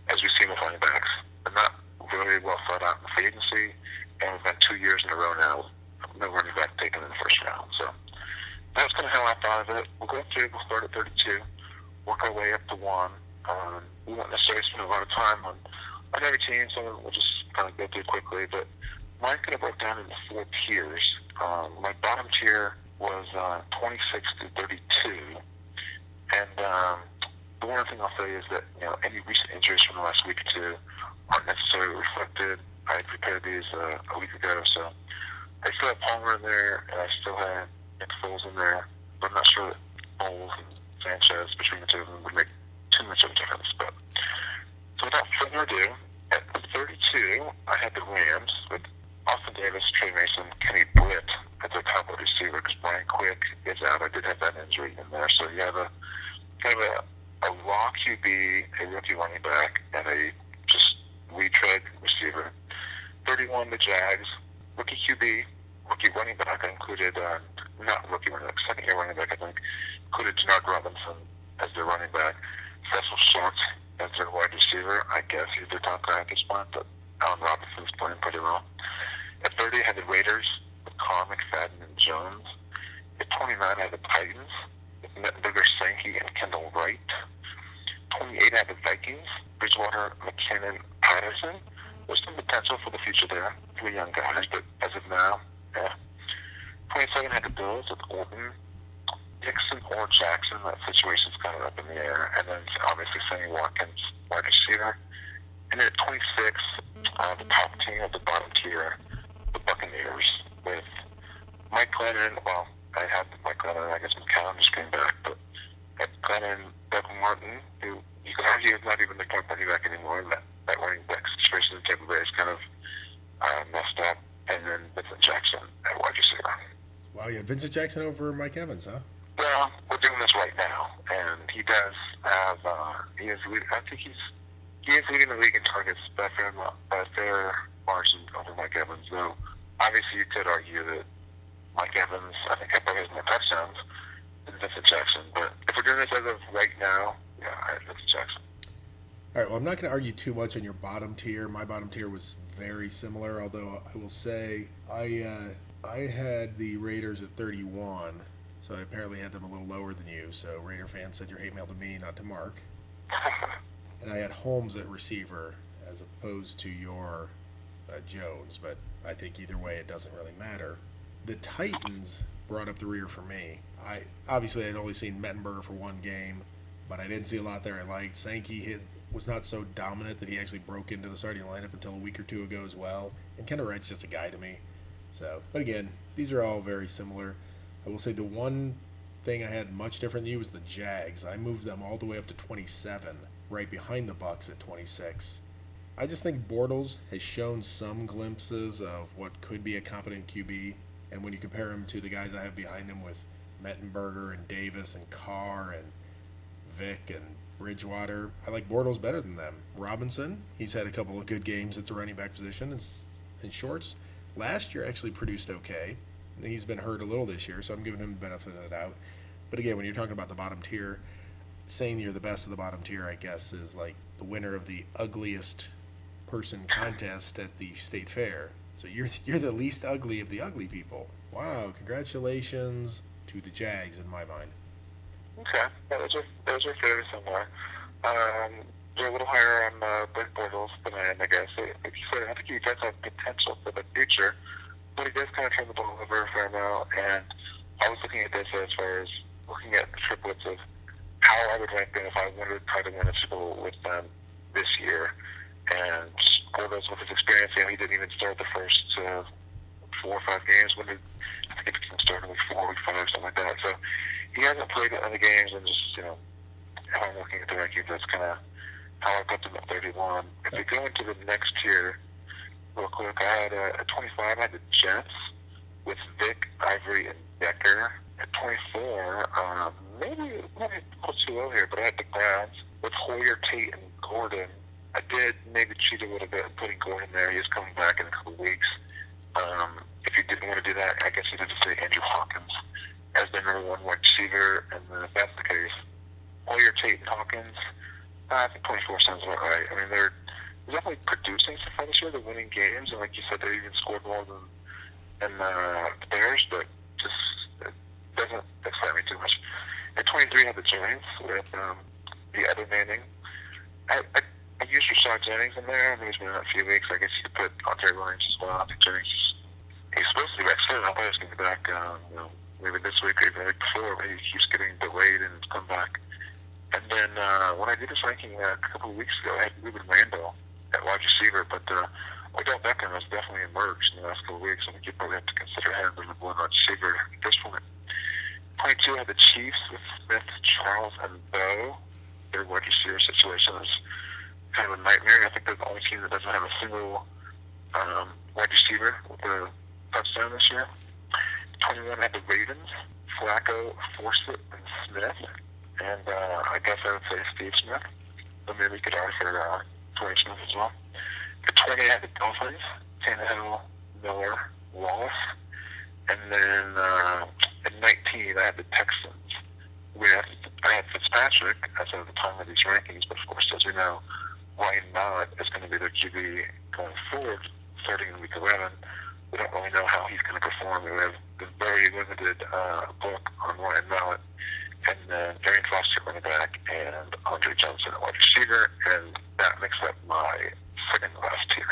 as we've seen with running backs, they're not very well thought out in the free agency, and we've got 2 years in a row now with no running back taken in the first round. So, that's kind of how I thought of it. We'll go through, we'll start at 32, work our way up to 1. We won't necessarily spend a lot of time on every team, so we'll just kind of go through quickly, but mine kind of broke down into 4 tiers. My bottom tier was 26 to 32, and the one thing I'll say is that any recent injuries from the last week or 2 aren't necessarily reflected. I prepared these a week ago, so I still have Palmer in there, and I still have Nick Foles in there, but I'm not sure that Foles and Sanchez between the two of them would make too much of a difference. But so without further ado, at 32, I had the Rams with Austin Davis, Trey Mason, Kenny Britt as their top wide receiver, because Brian Quick is out. I did have that injury in there. So you have a kind of a raw QB, a rookie running back, and a just retread receiver. 31, the Jags, rookie QB, rookie running back. I included, not rookie running back, second-year running back, I think, included Denard Robinson as their running back. Cecil Shorts as their wide receiver. I guess he's their top guy at this point, but Allen Robinson's playing pretty well. At 30, I had the Raiders with Carr, McFadden, and Jones. At 29, I had the Titans with Mettenberger, Sankey, and Kendall Wright. 28, I had the Vikings, Bridgewater, McKinnon, Patterson. There's some potential for the future there, 3 young guys, but as of now, yeah. 27, I had the Bills with Orton, Dixon, or Jackson. That situation's kind of up in the air. And then obviously Sammy Watkins, wide receiver. And then at 26, the top team of the bottom tier, the Buccaneers, with Mike Glennon. Well, I had Mike Glennon, I guess McCallum just came back, but at Glennon, Doug Martin, who you could argue is not even the top running back anymore. That running back situation in Tampa Bay is kind of messed up. And then Vincent Jackson at wide receiver. Wow, you had Vincent Jackson over Mike Evans, huh? Well, we're doing this right now, and he does have. I think he is leading the league in targets by a fair margin over Mike Evans. Though obviously you could argue that Mike Evans, I think, probably has more touchdowns than Vincent Jackson. But if we're doing this as of right now, Yeah, I had the Jags. All right, well, I'm not going to argue too much on your bottom tier. My bottom tier was very similar, although I will say I had the Raiders at 31, so I apparently had them a little lower than you. So Raider fans send your hate mail to me, not to Mark. And I had Holmes at receiver as opposed to your Jones, but I think either way it doesn't really matter. The Titans brought up the rear for me. Obviously I'd only seen Mettenberger for one game, but I didn't see a lot there I liked. Sankey was not so dominant that he actually broke into the starting lineup until a week or two ago as well. And Kendall Wright's just a guy to me. So, but again, these are all very similar. I will say the one thing I had much different than you was the Jags. I moved them all the way up to 27, right behind the Bucks at 26. I just think Bortles has shown some glimpses of what could be a competent QB, and when you compare him to the guys I have behind him with Mettenberger and Davis and Carr and Vick and Bridgewater, I like Bortles better than them. Robinson, he's had a couple of good games at the running back position, and Shorts last year actually produced okay. He's been hurt a little this year, so I'm giving him the benefit of the doubt. But again, when you're talking about the bottom tier, saying you're the best of the bottom tier, I guess, is like the winner of the ugliest person contest at the state fair. So you're the least ugly of the ugly people. Wow, congratulations to the Jags in my mind. Okay, yeah, those are fairly similar. You're a little higher on Blake Bortles than I am, I guess. Like you said, I think he does have potential for the future, but he does kind of turn the ball over a fair amount. And I was looking at this as far as looking at the triplets of how I would rank them if I wanted to try to win a Super Bowl with them this year. And Bortles, with his experience, he didn't even start the first 4 or 5 games. I think he started week 4, week 5, something like that. So he hasn't played in the games, and just, how I'm looking at the rankings, that's kind of how I put them at 31. If we go into the next tier, real quick, I had at 25, I had the Jets with Vick, Ivory, and Decker. At 24, maybe a little too low here, but I had the Browns with Hoyer, Tate, and Gordon. I did maybe cheat a little bit putting Gordon there. He's coming back in a couple weeks. If you didn't want to do that, I guess you'd have to say Andrew Hawkins as the number 1 wide receiver, and then if that's the case, Hoyer, Tate, and Hawkins, I think 24 sounds about right. I mean, they're definitely producing so far this year. They're winning games, and like you said, they even scored more than the Bears, but just it doesn't excite me too much. At 23, I had the Giants with the other Manning. I used Rashad Jennings in there. I mean, he's been in a few weeks. I guess you could put Andre Williams as well. I think Jennings, he's supposed to be back soon. I thought he was going to be back, maybe this week or even the week before, but he keeps getting delayed and it's come back. And then when I did this ranking a couple of weeks ago, I had Ruben Randall at wide receiver, but Odell Beckham has definitely emerged in the last couple of weeks. I think you probably have to consider him the number 1 wide receiver at this point. 22, I had the Chiefs with Smith, Charles, and Bo. Their wide receiver situation is kind of a nightmare. I think they're the only team that doesn't have a single wide receiver with a touchdown this year. 21, I had the Ravens, Flacco, Forsett, and Smith. And I guess I would say Steve Smith. So maybe we could offer Torrey Smith as well. At 20, I had the Dolphins, Tannehill, Miller, Wallace. And then at 19, I had the Texans. I had Fitzpatrick as of the time of these rankings, but of course, as we know, Ryan Mallett is going to be their QB going forward, starting in week 11. We don't really know how he's going to perform. We have a very limited book on Ryan Mallett. And then Darian Foster running back and Andre Johnson at wide receiver, and that makes up my second last tier.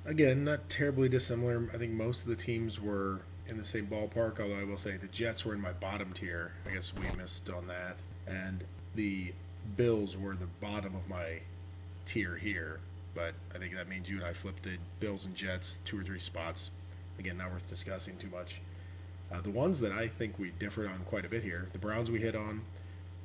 Again, not terribly dissimilar. I think most of the teams were in the same ballpark, although I will say the Jets were in my bottom tier. I guess we missed on that. And the Bills were the bottom of my tier here. But I think that means you and I flipped the Bills and Jets 2 or 3 spots. Again, not worth discussing too much. The ones that I think we differed on quite a bit here, the Browns we hit on,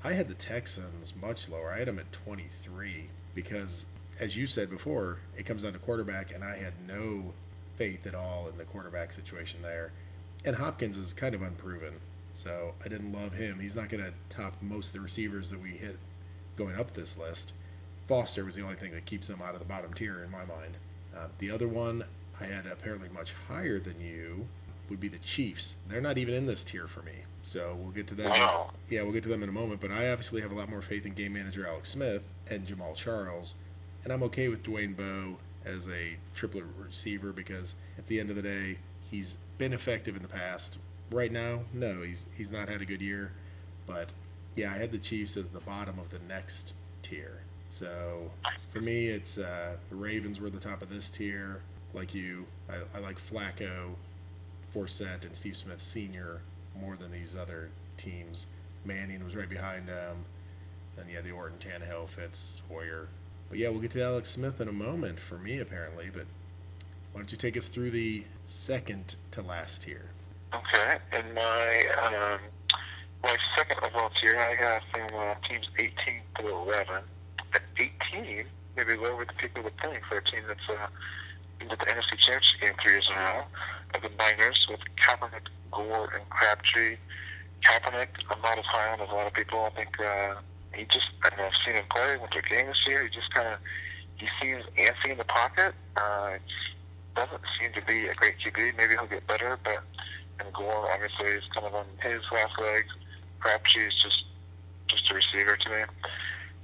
I had the Texans much lower. I had them at 23 because, as you said before, it comes down to quarterback, and I had no faith at all in the quarterback situation there. And Hopkins is kind of unproven, so I didn't love him. He's not going to top most of the receivers that we hit going up this list. Foster was the only thing that keeps them out of the bottom tier in my mind. The other one I had apparently much higher than you would be the Chiefs. They're not even in this tier for me. So we'll get to them. Wow. Yeah, we'll get to them in a moment. But I obviously have a lot more faith in game manager Alex Smith and Jamal Charles. And I'm okay with Dwayne Bowe as a triplet receiver because at the end of the day, he's been effective in the past. Right now, no, he's not had a good year. But, yeah, I had the Chiefs as the bottom of the next tier. So for me, it's the Ravens were the top of this tier. Like you, I like Flacco, Forsett, and Steve Smith Sr. more than these other teams. Manning was right behind them. Then you had the Orton, Tannehill, Fitz, Hoyer. But yeah, we'll get to Alex Smith in a moment for me, apparently. But why don't you take us through the second to last tier? Okay. In my second overall tier, I got from teams 18 to 11. At 18, maybe lower than people would think for a team that's into the NFC Championship game 3 years in a row. Of the Niners with Kaepernick, Gore, and Crabtree. Kaepernick, I'm not as high on as a lot of people. I think I've seen him play, went to a game this year. He seems antsy in the pocket. Doesn't seem to be a great QB. Maybe he'll get better, and Gore obviously is kind of on his last legs. Crabtree is just a receiver to me.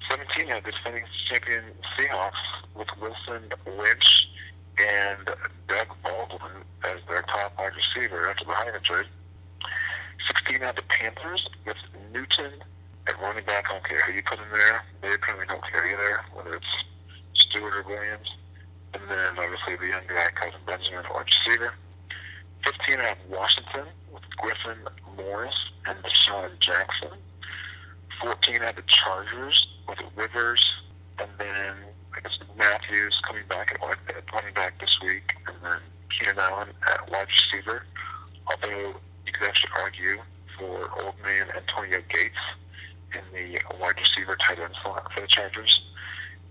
17 had the defending champion Seahawks with Wilson Lynch and Doug Baldwin as their top wide receiver after the Heine trade. 16 had the Panthers with Newton at running back. I don't care who you put in there. They apparently don't care either, whether it's Stewart or Williams. And then obviously the young guy, Cousin Benjamin, wide receiver. 15 had Washington with Griffin Morris and Deshaun Jackson. 14 had the Chargers with Rivers, and then I guess Matthews coming back at running back this week, and then Keenan Allen at wide receiver. Although you could actually argue for old man Antonio Gates in the wide receiver tight end slot for the Chargers.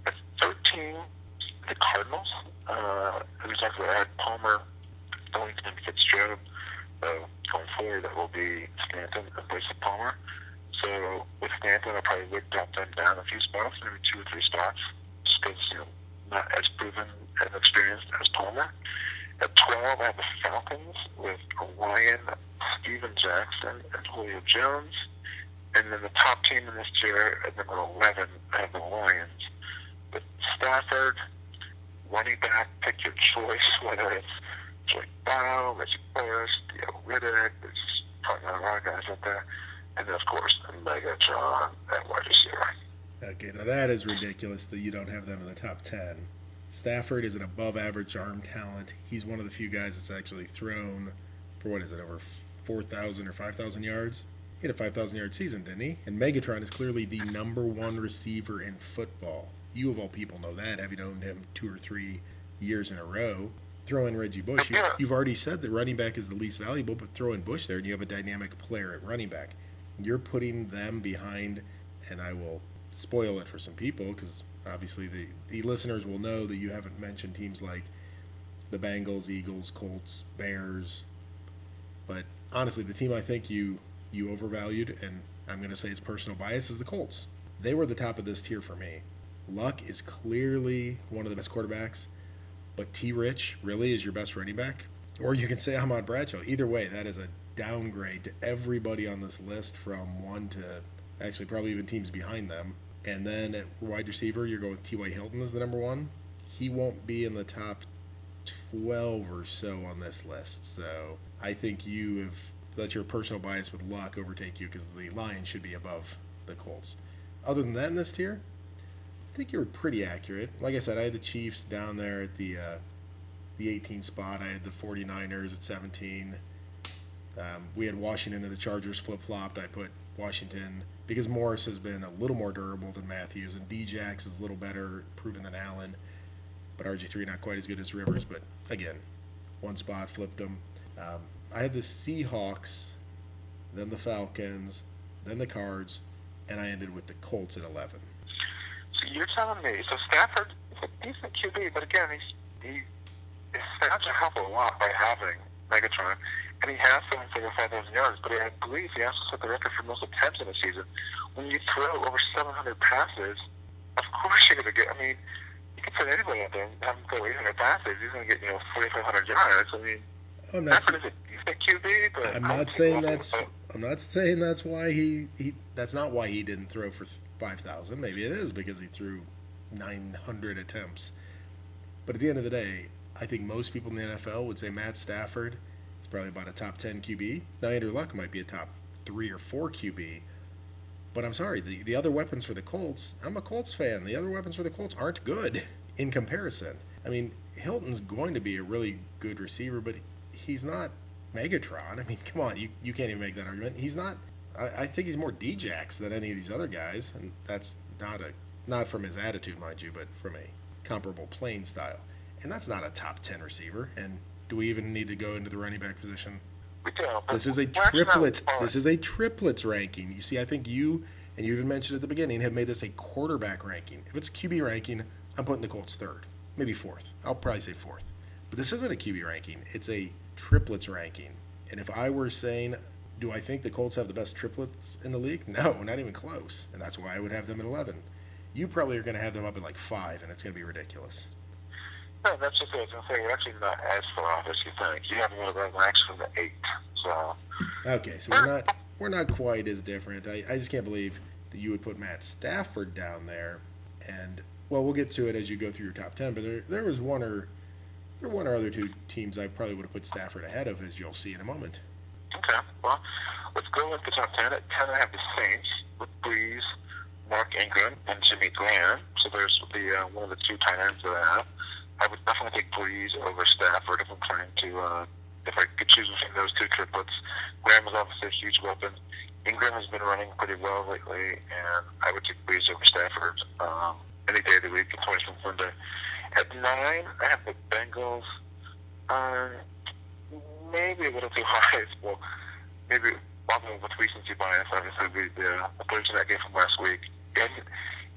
At 13, the Cardinals. As we talked about, Palmer, Ellington, Fitzgerald. Going forward, that will be Stanton in place of Palmer. So with Stanton, I probably would drop them down a few spots, maybe 2 or 3 spots, just because not as proven and experienced as Palmer. At 12, I have the Falcons with Ryan, Steven Jackson, and Julio Jones. And then the top team in this tier at number 11, I have the Lions with Stafford, running back, pick your choice, whether it's Joey Bow, Reggie Bush, Theo Riddick. There's probably not a lot of guys out there. And then, of course, Megatron at wide receiver. Okay, now that is ridiculous that you don't have them in the top 10. Stafford is an above-average arm talent. He's one of the few guys that's actually thrown for, over 4,000 or 5,000 yards? He had a 5,000-yard season, didn't he? And Megatron is clearly the number 1 receiver in football. You, of all people, know that, having owned him 2 or 3 years in a row. Throw in Reggie Bush. You've already said that running back is the least valuable, but throw in Bush there, and you have a dynamic player at running back. You're putting them behind, and I will spoil it for some people because obviously the listeners will know that you haven't mentioned teams like the Bengals, Eagles, Colts, Bears. But honestly, the team I think you overvalued, and I'm going to say it's personal bias, is the Colts. They were the top of this tier for me. Luck is clearly one of the best quarterbacks, but T. Rich really is your best running back. Or you can say Ahmad Bradshaw. Either way, that is a downgrade to everybody on this list from 1 to actually probably even teams behind them. And then at wide receiver, you're going with T.Y. Hilton as the number 1. He won't be in the top 12 or so on this list. So I think you have let your personal bias with Luck overtake you because the Lions should be above the Colts. Other than that in this tier, I think you were pretty accurate. Like I said, I had the Chiefs down there at the 18 spot. I had the 49ers at 17. We had Washington and the Chargers flip-flopped. I put Washington because Morris has been a little more durable than Matthews, and Djax is a little better proven than Allen, but RG3 not quite as good as Rivers. But again, 1 spot, flipped them. I had the Seahawks, then the Falcons, then the Cards, and I ended with the Colts at 11. So you're telling me, Stafford is a decent QB, but again, he stats are helped a lot by having Megatron. And he has someone for 5,000 yards, but I believe he also set the record for most attempts in a season. When you throw over 700 passes, of course you're going to get, you can put anybody out there and have him throw 800 passes. He's going to get, 4,500 yards. I'm not. Stafford is a decent QB, but I'm not saying that's. I'm not saying that's why he. That's not why he didn't throw for 5,000. Maybe it is because he threw 900 attempts. But at the end of the day, I think most people in the NFL would say Matt Stafford is probably about a top 10 QB. Now Andrew Luck might be a top 3 or 4 QB. But I'm sorry, the other weapons for the Colts. I'm a Colts fan. The other weapons for the Colts aren't good in comparison. I mean, Hilton's going to be a really good receiver, but he's not Megatron. I mean, come on, you can't even make that argument. He's not. I think he's more Djax than any of these other guys, and that's not from his attitude, mind you, but from a comparable playing style. And that's not a top 10 receiver. And do we even need to go into the running back position? We do. This is a triplets. This is a triplets ranking. You see, I think you and you even mentioned at the beginning have made this a quarterback ranking. If it's a QB ranking, I'm putting the Colts third, maybe fourth. I'll probably say fourth. But this isn't a QB ranking. It's a triplets ranking. And if I were saying, do I think the Colts have the best triplets in the league? No, not even close. And that's why I would have them at 11. You probably are going to have them up at like 5, and it's going to be ridiculous. No, that's just what I was going to say. We're actually not as far off as you think. You have one of them actually in the 8. So. Okay, so we're not quite as different. I just can't believe that you would put Matt Stafford down there. And well, we'll get to it as you go through your top 10. But there was one or other two teams I probably would have put Stafford ahead of, as you'll see in a moment. Okay, well, let's go with the top 10. At 10, I have the Saints with Breeze, Mark Ingram, and Jimmy Graham. So there's the one of the 2 tight ends that I have. I would definitely take Breeze over Stafford if I'm trying to, if I could choose between those 2 triplets. Graham is obviously a huge weapon. Ingram has been running pretty well lately, and I would take Breeze over Stafford any day of the week, twice from Sunday. At 9, I have the Bengals. Maybe a little too high. Well, maybe although with recency bias, obviously the Thursday night game from last week.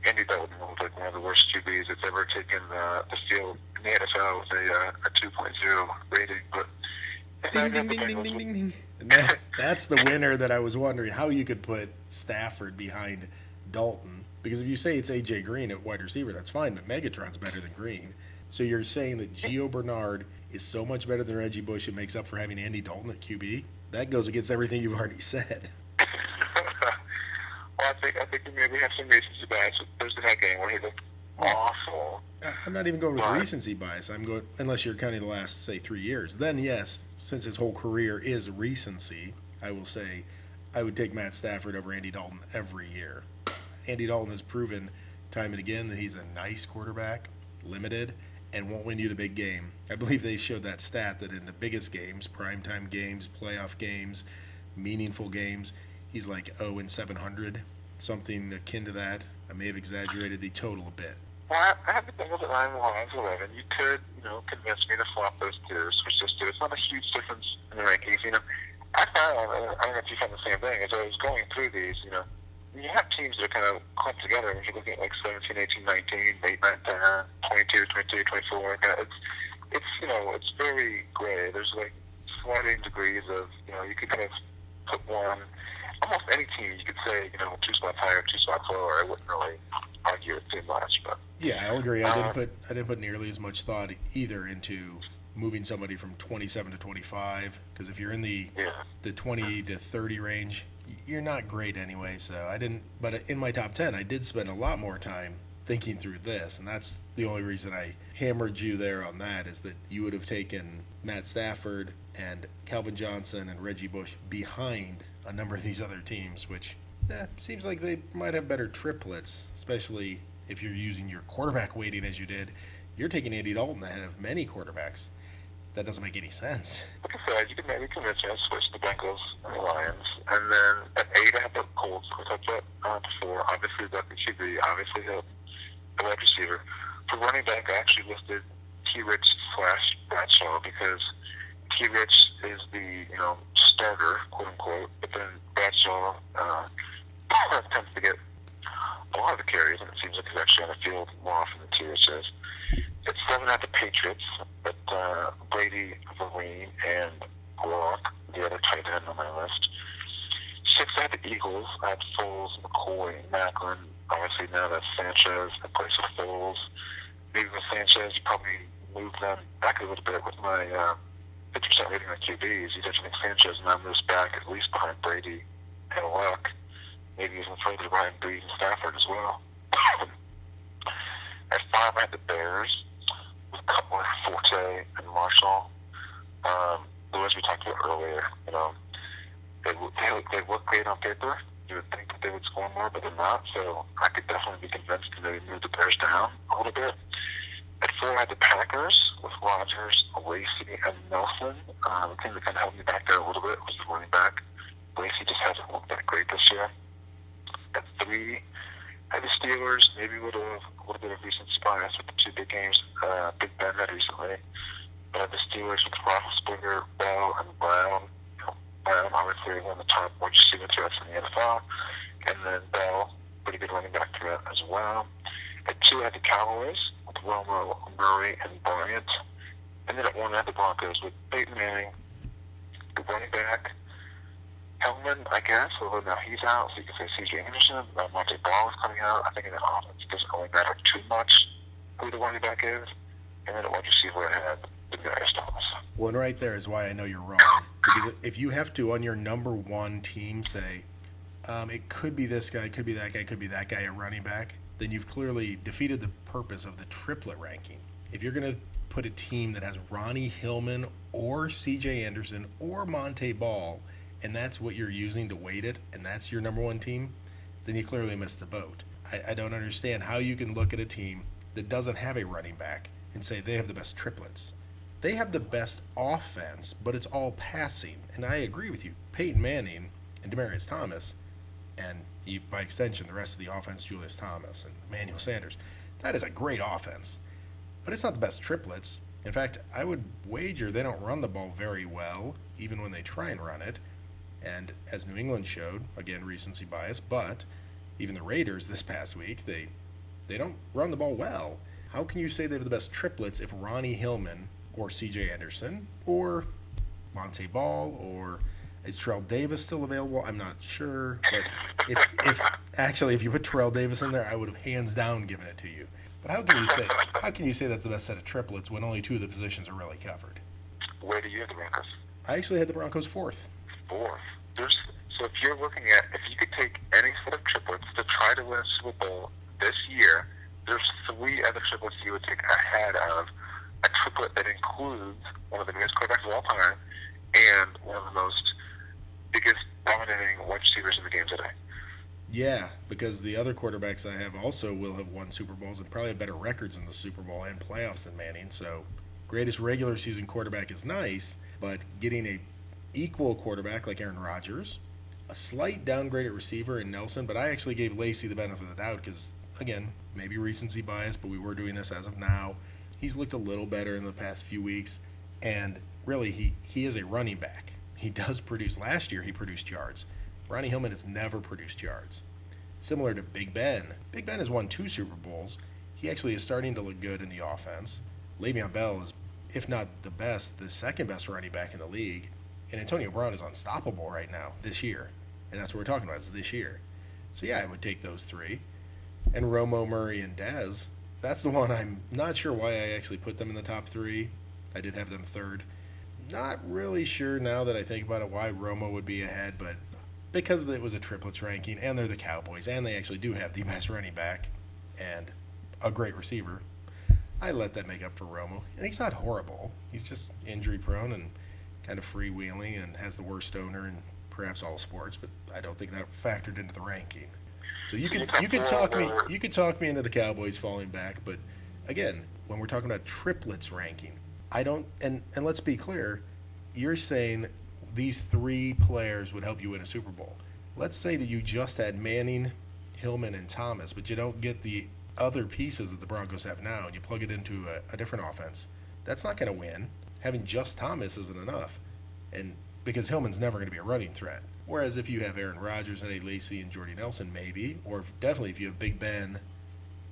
Andy Dalton was like one of the worst QBs that's ever taken the field in the NFL with a 2.0 rating. But ding, ding, ding, ding, ding, ding, ding. And that's the winner that I was wondering how you could put Stafford behind Dalton. Because if you say it's A.J. Green at wide receiver, that's fine, but Megatron's better than Green. So you're saying that Gio Bernard is so much better than Reggie Bush, it makes up for having Andy Dalton at QB? That goes against everything you've already said. Well, I think we maybe have some recency bias with Thursday night game where he looked awful. I'm not even going with recency bias. I'm going, unless you're counting the last, say, 3 years. Then, yes, since his whole career is recency, I will say I would take Matt Stafford over Andy Dalton every year. Andy Dalton has proven time and again that he's a nice quarterback, limited, and won't win you the big game. I believe they showed that stat that in the biggest games, primetime games, playoff games, meaningful games, he's like 0-700, something akin to that. I may have exaggerated the total a bit. Well, I have the Bengals at 9 and Lions 11. You could, convince me to flop those 2, switch those 2. It's not a huge difference in the rankings. I don't know if you found the same thing. As I was going through these, you have teams that are kind of clumped together. If you're looking at like 17, 18, 19, 8, 9, 10, 22, 23, 24, it's very gray. There's like sliding degrees of, you could kind of put one, almost any team you could say, 2 spots higher, 2 spots lower. I wouldn't really argue it too much, but yeah, I'll agree. I didn't put nearly as much thought either into moving somebody from 27 to 25, because if you're in the 20 to 30 range, you're not great anyway. So I didn't. But in my top 10, I did spend a lot more time thinking through this, and that's the only reason I hammered you there on that, is that you would have taken Matt Stafford and Calvin Johnson and Reggie Bush behind a number of these other teams, which seems like they might have better triplets, especially if you're using your quarterback weighting as you did. You're taking Andy Dalton ahead of many quarterbacks. That doesn't make any sense. Like I said, you can maybe convince me to switch the Bengals and the Lions. And then at 8, I have the Colts, which I put before. Obviously, the QB, obviously the wide receiver. For running back, I actually listed T-Rich / Bradshaw because T-Rich is the, starter, quote-unquote, but then Bradshaw tends to get a lot of the carries, and it seems like he's actually on the field more often than T-Rich is. At 7, I have the Patriots, but Brady, Vereen, and Gronk, the other tight end on my list. 6, I have the Eagles. I have Foles, McCoy, Macklin. Obviously, now that's Sanchez in place of Foles. Maybe with Sanchez, you probably move them back a little bit with my 50% rating on QBs, you definitely think Sanchez now moves back at least behind Brady and Luck, maybe even further behind Breed and Stafford as well. At 5, I had the Bears with Cutler, Forte, and Marshall. As we talked about earlier, they look great on paper. You would think that they would score more, but they're not. So I could definitely be convinced to maybe move the Bears down a little bit. At 4, I had the Packers with Rodgers, Lacey, and Nelson. The thing that kind of held me back there a little bit was the running back. Lacey just hasn't looked that great this year. At 3, I had the Steelers, maybe with a little bit of recent bias with the 2 big games Big Ben had recently. But I had the Steelers with Roethlisberger, Bell, and Brown. Brown, obviously, one of the top wide receiver threats in the NFL. And then Bell, pretty good running back threat as well. At 2, I had the Cowboys with Romo, Murray, and Bryant. And then at 1, I had the Broncos with Peyton Manning, the running back, Hellman, I guess, although now he's out, so you can say C.J. Anderson. Monte Ball is coming out. I think in the offense it doesn't really matter too much who the running back is. And then at wide receiver, I had the Darius Thomas. Well, and right there is why I know you're wrong. Because if you have to, on your number 1 team, say, it could be this guy, could be that guy, could be that guy, a running back, then you've clearly defeated the purpose of the triplet ranking. If you're going to put a team that has Ronnie Hillman or C.J. Anderson or Monte Ball, and that's what you're using to weight it, and that's your number 1 team, then you clearly missed the boat. I don't understand how you can look at a team that doesn't have a running back and say they have the best triplets. They have the best offense, but it's all passing. And I agree with you. Peyton Manning and Demaryius Thomas, and by extension, the rest of the offense, Julius Thomas and Emmanuel Sanders, that is a great offense. But it's not the best triplets. In fact, I would wager they don't run the ball very well, even when they try and run it. And as New England showed, again, recency bias, but even the Raiders this past week, they don't run the ball well. How can you say they have the best triplets if Ronnie Hillman or C.J. Anderson or Monte Ball or is Terrell Davis still available? I'm not sure, but if you put Terrell Davis in there, I would have hands down given it to you. But how can you say that's the best set of triplets when only 2 of the positions are really covered? Where do you have the Broncos? I actually had the Broncos 4th. 4th. So if you're looking at, if you could take any set of triplets to try to win a Super Bowl this year, there's 3 other triplets you would take ahead of a triplet that includes one of the greatest quarterbacks of all time and one of the most biggest dominating wide receivers in the game today. Yeah, because the other quarterbacks I have also will have won Super Bowls and probably have better records in the Super Bowl and playoffs than Manning. So greatest regular season quarterback is nice, but getting a equal quarterback like Aaron Rodgers, a slight downgrade at receiver in Nelson, but I actually gave Lacey the benefit of the doubt because, again, maybe recency bias, but we were doing this as of now. He's looked a little better in the past few weeks, and really he is a running back. He does produce. Last year he produced yards. Ronnie Hillman has never produced yards. Similar to Big Ben. Big Ben has won 2 Super Bowls. He actually is starting to look good in the offense. Le'Veon Bell is, if not the best, the second best running back in the league. And Antonio Brown is unstoppable right now this year. And that's what we're talking about, is this year. So yeah, I would take those 3. And Romo, Murray, and Dez, that's the one I'm not sure why I actually put them in the top 3. I did have them 3rd. Not really sure now that I think about it why Romo would be ahead, but because it was a triplets ranking, and they're the Cowboys, and they actually do have the best running back and a great receiver, I let that make up for Romo. And he's not horrible. He's just injury prone and kind of freewheeling and has the worst owner in perhaps all sports, but I don't think that factored into the ranking. So you could talk me into the Cowboys falling back, but again, when we're talking about triplets ranking, I don't, and let's be clear, you're saying these 3 players would help you win a Super Bowl. Let's say that you just had Manning, Hillman, and Thomas, but you don't get the other pieces that the Broncos have now, and you plug it into a different offense. That's not going to win. Having just Thomas isn't enough, and because Hillman's never going to be a running threat. Whereas if you have Aaron Rodgers and Lacey and Jordy Nelson, maybe, or definitely if you have Big Ben,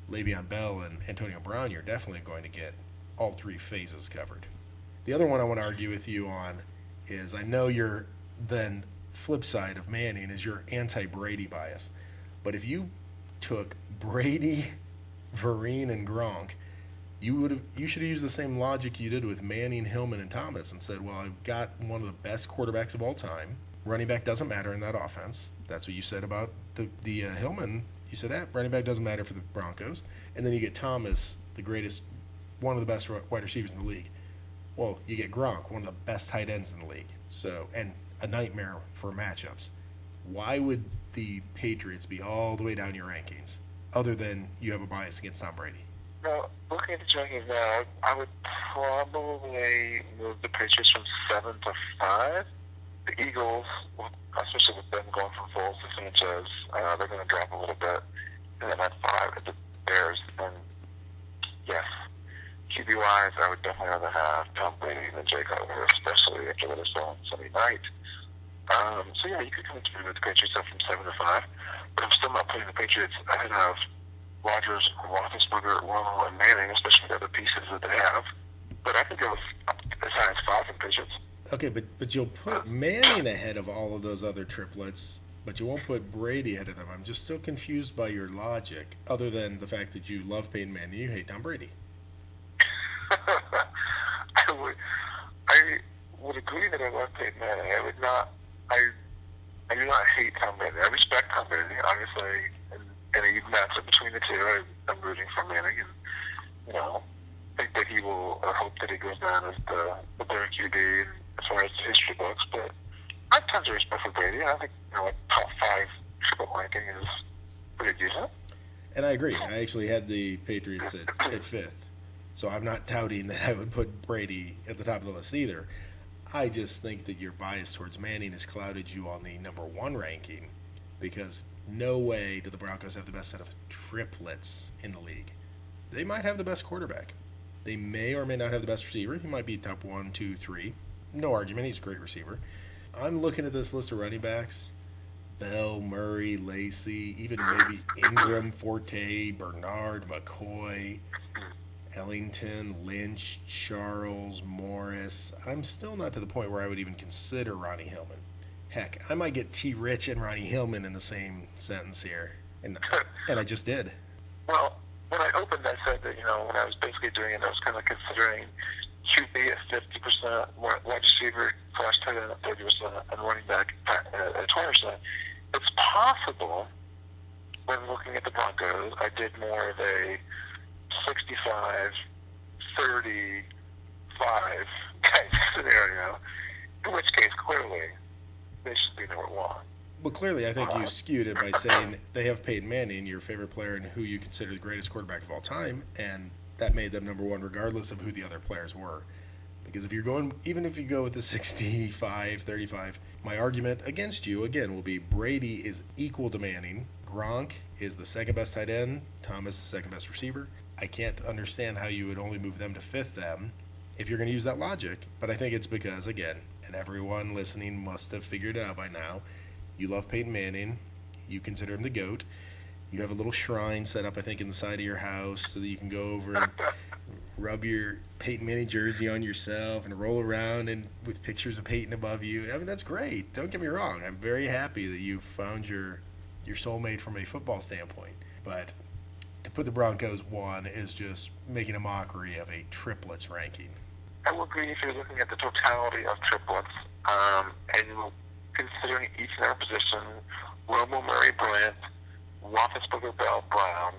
Le'Veon Bell, and Antonio Brown, you're definitely going to get all 3 phases covered. The other one I want to argue with you on is, I know your then flip side of Manning is your anti-Brady bias, but if you took Brady, Vereen, and Gronk You should have used the same logic you did with Manning, Hillman, and Thomas and said, well, I've got one of the best quarterbacks of all time. Running back doesn't matter in that offense. That's what you said about the Hillman. You said that running back doesn't matter for the Broncos. And then you get Thomas, the greatest, one of the best wide receivers in the league. Well, you get Gronk, one of the best tight ends in the league. So, and a nightmare for matchups. Why would the Patriots be all the way down your rankings, other than you have a bias against Tom Brady? Now, looking at the rankings now, I would probably move the Patriots from 7 to 5. The Eagles, especially with them going from Foles to Sanchez, they're going to drop a little bit. And then at 5, at the Bears. And yes, QB-wise, I would definitely rather have Tom Brady than Jay Cutler, especially after what I saw on Sunday night. So yeah, you could come to me with the Patriots up from 7 to 5, but I'm still not putting the Patriots ahead of Rodgers, Roethlisberger, Romo, and Manning, especially the other pieces that they have. But I think it was as high as 5 for the Patriots. Okay, but you'll put Manning ahead of all of those other triplets, but you won't put Brady ahead of them. I'm just still confused by your logic, other than the fact that you love Peyton Manning and you hate Tom Brady. I would agree that I love Peyton Manning. I would not. I do not hate Tom Brady. I respect Tom Brady, obviously, and a matchup between the two. I'm rooting for Manning, and think that he will, or hope that he goes down as the better QB as far as the history books. But I have tons of respect for Brady. I think a top 5 triple ranking is pretty decent. And I agree. I actually had the Patriots at 5th. So I'm not touting that I would put Brady at the top of the list either. I just think that your bias towards Manning has clouded you on the number 1 ranking, because no way do the Broncos have the best set of triplets in the league. They might have the best quarterback. They may or may not have the best receiver. He might be top 1, 2, 3. No argument. He's a great receiver. I'm looking at this list of running backs. Bell, Murray, Lacey, even maybe Ingram, Forte, Bernard, McCoy, Ellington, Lynch, Charles, Morris. I'm still not to the point where I would even consider Ronnie Hillman. Heck, I might get T. Rich and Ronnie Hillman in the same sentence here, and I just did. Well, when I opened, I said that when I was basically doing it, I was kind of considering QB at 50%, wide receiver / tight end at 30%, and running back at 20%. It's possible when looking at the Broncos, I did more of a 65, 35 kind of scenario, in which case, clearly, they should be number 1. Well, clearly, I think you skewed it by saying they have Peyton Manning, your favorite player, and who you consider the greatest quarterback of all time, and that made them number 1 regardless of who the other players were. Because if you're going, even if you go with the 65, 35, my argument against you, again, will be Brady is equal to Manning, Gronk is the second best tight end, Thomas the second best receiver. I can't understand how you would only move them to 5th then if you're going to use that logic. But I think it's because, again, and everyone listening must have figured it out by now, you love Peyton Manning. You consider him the GOAT. You have a little shrine set up, I think, in the side of your house so that you can go over and rub your Peyton Manning jersey on yourself and roll around and with pictures of Peyton above you. I mean, that's great. Don't get me wrong. I'm very happy that you found your soulmate from a football standpoint. But to put the Broncos 1 is just making a mockery of a triplets ranking. I will agree if you're looking at the totality of triplets, and considering each in their position, Romo, Murray, Bryant, Roethlisberger, Bell, Brown,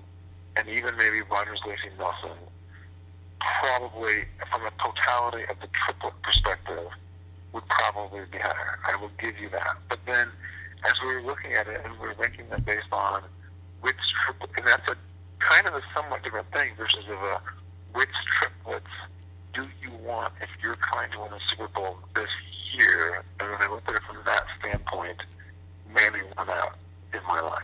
and even maybe Rodgers, Lacey, Nelson, probably from a totality of the triplet perspective, would probably be higher. I will give you that. But then, as we were looking at it, and we were ranking them based on which triplet, and that's a kind of a somewhat different thing versus of a which triplets do you want if you're trying to win a Super Bowl this year? And when I looked at it from that standpoint, Manning won out in my line.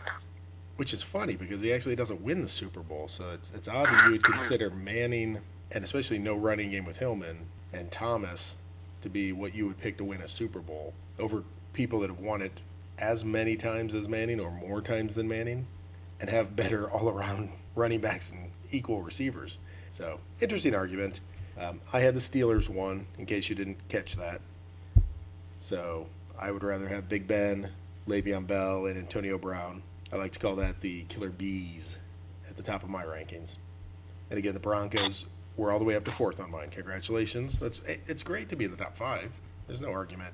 Which is funny because he actually doesn't win the Super Bowl, so it's odd that you would consider Manning, and especially no running game with Hillman and Thomas, to be what you would pick to win a Super Bowl over people that have won it as many times as Manning or more times than Manning and have better all-around running backs and equal receivers. So, interesting argument. I had the Steelers 1, in case you didn't catch that. So, I would rather have Big Ben, Le'Veon Bell, and Antonio Brown. I like to call that the Killer Bees at the top of my rankings. And again, the Broncos we're all the way up to fourth on mine. Congratulations. It's great to be in the top five. There's no argument.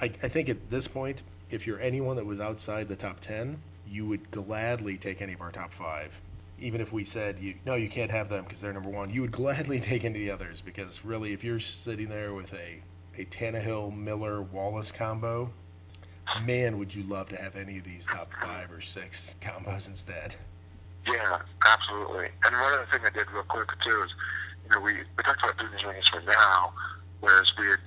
I think at this point, if you're anyone that was outside the top 10, you would gladly take any of our top five. Even if we said, no, you can't have them because they're number one, you would gladly take any of the others, because really, if you're sitting there with a Tannehill, Miller, Wallace combo, man, would you love to have any of these top 5 or 6 combos instead. Yeah, absolutely. And one other thing I did real quick, too, is, we talked about doing these rankings for now, whereas we had,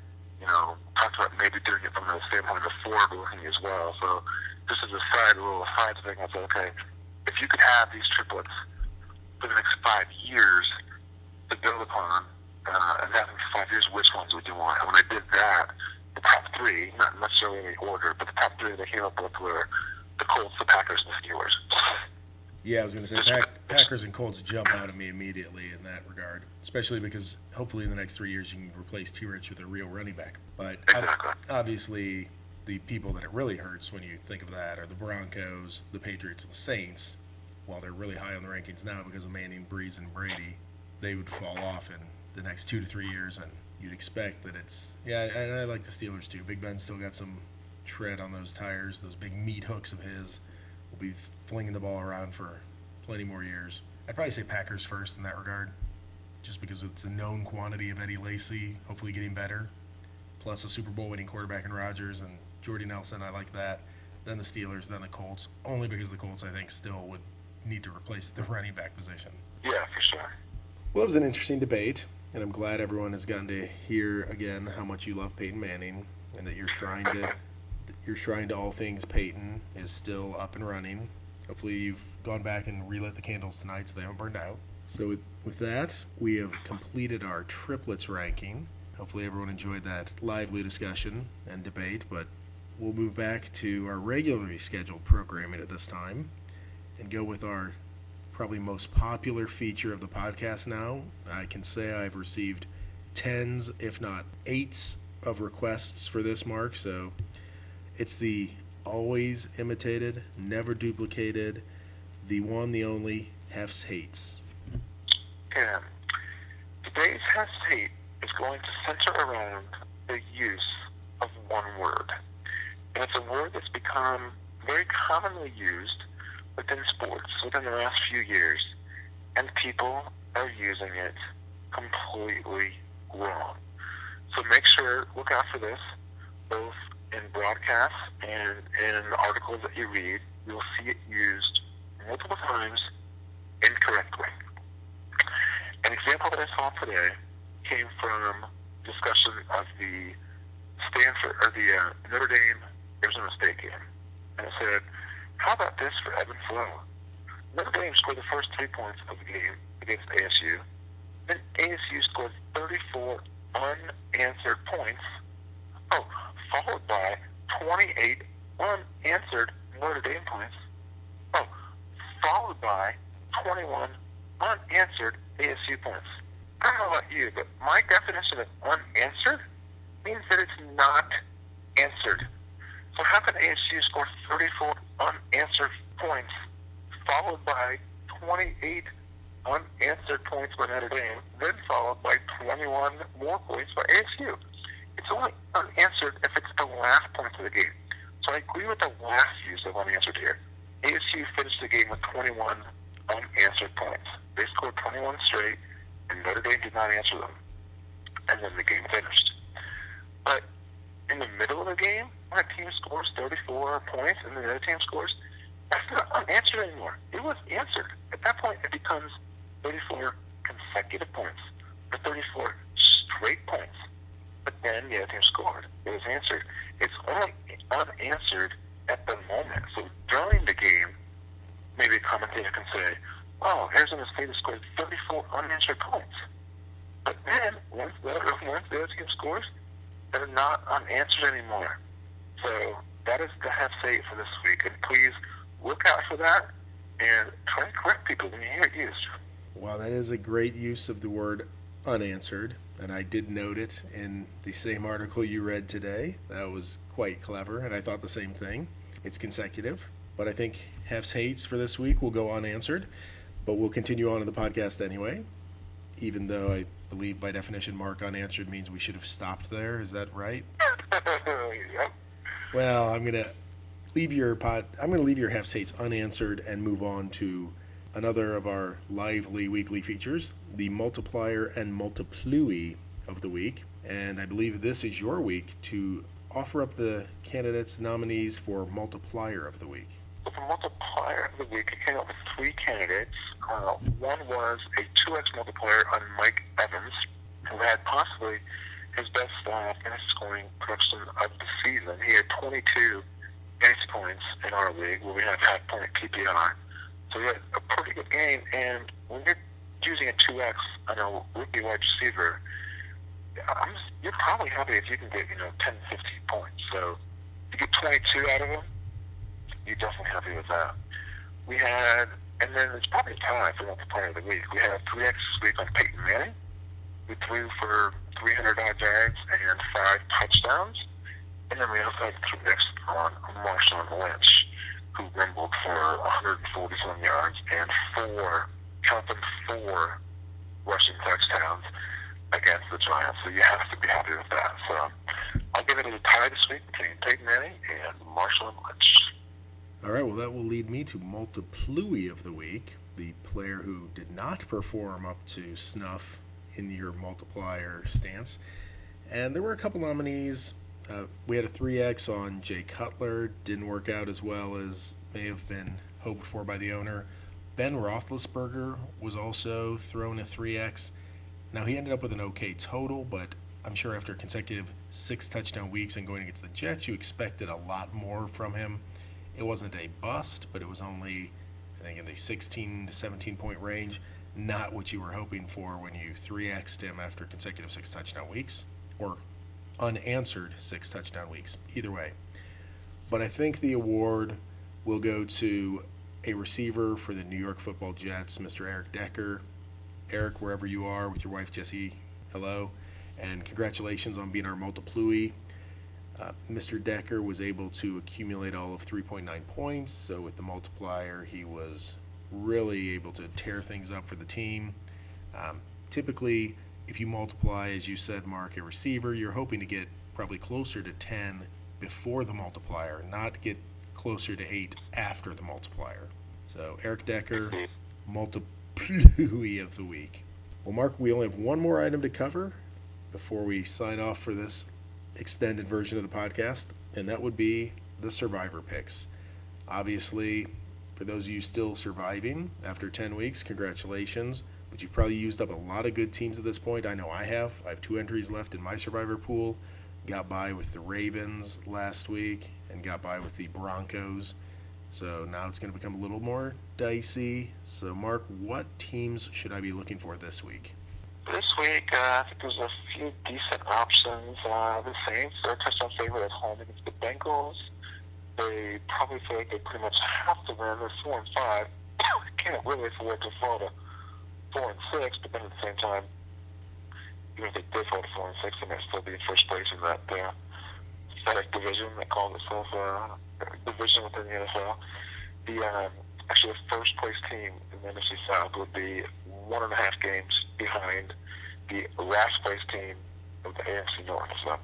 talked about maybe doing it from the standpoint of the forward looking as well. So just as a little aside thing, I said, okay, if you could have these triplets for the next 5 years to build upon, and having 5 years, which ones would you want? And when I did that, the top 3, not necessarily in any order, but the top 3 that I came up with were the Colts, the Packers, and the Steelers. Yeah, I was going to say Packers and Colts jump out at me immediately in that regard, especially because hopefully in the next 3 years you can replace T-Rich with a real running back. But exactly. Obviously the people that it really hurts when you think of that are the Broncos, the Patriots, and the Saints. While they're really high on the rankings now because of Manning, Breeze, and Brady, they would fall off in the next 2 to 3 years, and you'd expect that it's... Yeah, and I like the Steelers too. Big Ben's still got some tread on those tires. Those big meat hooks of his will be flinging the ball around for plenty more years. I'd probably say Packers first in that regard, just because it's a known quantity of Eddie Lacy, hopefully getting better, plus a Super Bowl winning quarterback in Rodgers and Jordy Nelson. I like that. Then the Steelers, then the Colts, only because the Colts, I think, still would need to replace the running back position. Yeah, for sure. Well, it was an interesting debate, and I'm glad everyone has gotten to hear again how much you love Peyton Manning, and that your shrine to all things Peyton is still up and running. Hopefully you've gone back and relit the candles tonight so they haven't burned out. So with that, we have completed our triplets ranking. Hopefully everyone enjoyed that lively discussion and debate, but we'll move back to our regularly scheduled programming at this time and go with our probably most popular feature of the podcast now. I can say I've received tens, if not eights, of requests for this, Mark. So it's the always imitated, never duplicated, the one, the only, Hef's Hates. Yeah. Today's Hef's Hate is going to center around the use of one word. And it's a word that's become very commonly used within sports within the last few years, and people are using it completely wrong. So make sure, look out for this, both in broadcasts and in articles that you read. You'll see it used multiple times incorrectly. An example that I saw today came from discussion of the Notre Dame Arizona State game, and it said, "How about this for ebb and flow? Notre Dame scored the first 3 points of the game against ASU, then ASU scored 34 unanswered points. Followed by 28 unanswered Notre Dame points. Followed by 21 unanswered ASU points." I don't know about you, but my definition of unanswered means that it's not answered. So how can ASU score 34 unanswered points, followed by 28 unanswered points by Notre Dame, then followed by 21 more points by ASU? It's only unanswered if it's the last point of the game. So I agree with the last use of unanswered here. ASU finished the game with 21 unanswered points. They scored 21 straight, and Notre Dame did not answer them. And then the game finished. But in the middle of the game, when a team scores 34 points and the other team scores, that's not unanswered anymore. It was answered. At that point, it becomes 34 consecutive points, or 34 straight points. But then the other team scored. It was answered. It's only unanswered at the moment. So during the game, maybe a commentator can say, Arizona State has scored 34 unanswered points. But then, once the other team scores, they're not unanswered anymore. So that is the Hef's Hate for this week. And please look out for that and try to correct people when you hear it used. Wow, that is a great use of the word unanswered. And I did note it in the same article you read today. That was quite clever, and I thought the same thing. It's consecutive, but I think Hef's Hates for this week will go unanswered, but we'll continue on in the podcast anyway. even though I believe by definition Mark unanswered means we should have stopped there. Is that right? Yep. Well, I'm gonna leave your Hef's hates unanswered and move on to another of our lively weekly features, the multiplier and multiplui of the week. And I believe this is your week to offer up the candidates nominees for multiplier of the week. For multiplier of the week, I came up with 3 candidates. One was a 2x multiplier on Mike Evans, who had possibly his best fantasy scoring production of the season. He had 22 fantasy points in our league, where we have half-point PPR. So he had a pretty good game, and when you're using a 2x on a rookie wide receiver, you're probably happy if you can get 10, 15 points. So if you get 22 out of him, you're definitely happy with that. We had, and then it's probably a tie for multiplier of the week. We had 3x this week on Peyton Manning, who threw for 300 odd yards and 5 touchdowns. And then we also had 3x on Marshawn Lynch, who rumbled for 140-some yards and 4 rushing touchdowns against the Giants. So you have to be happy with that. So I'll give it a tie this week between Peyton Manning and Marshawn Lynch. All right, well, that will lead me to multiplui of the week, the player who did not perform up to snuff in your multiplier stance. And there were a couple nominees. We had a 3x on Jay Cutler. Didn't work out as well as may have been hoped for by the owner. Ben Roethlisberger was also thrown a 3x. Now, he ended up with an okay total, but I'm sure after consecutive 6 touchdown weeks and going against the Jets, you expected a lot more from him. It wasn't a bust, but it was only, I think, in the 16 to 17 point range. Not what you were hoping for when you 3x'd him after consecutive 6 touchdown weeks, or unanswered 6 touchdown weeks. Either way. But I think the award will go to a receiver for the New York Football Jets, Mr. Eric Decker. Eric, wherever you are with your wife Jessie, hello, and congratulations on being our multiplui. Mr. Decker was able to accumulate all of 3.9 points, so with the multiplier, he was really able to tear things up for the team. Typically, if you multiply, as you said, Mark, a receiver, you're hoping to get probably closer to 10 before the multiplier, not get closer to 8 after the multiplier. So, Eric Decker, multiplui of the week. Well, Mark, we only have one more item to cover before we sign off for this extended version of the podcast, and that would be the survivor picks. Obviously, for those of you still surviving after 10 weeks, congratulations, but you've probably used up a lot of good teams at this point. I know I have. I have 2 entries left in my survivor pool. Got by with the Ravens last week and got by with the Broncos. So now it's going to become a little more dicey. So, Mark, what teams should I be looking for this week? This week, I think there's a few decent options. The Saints are a touchdown favorite at home against the Bengals. They probably feel like they pretty much have to win. They're 4-5. Can't really afford to fall to 4-6, but then at the same time, even if they did fall to 4-6, they might still be in first place in that pathetic division that calls itself a division within the NFL. Actually, the first place team in the NFC South would be 1.5 games behind the last place team of the AFC North. So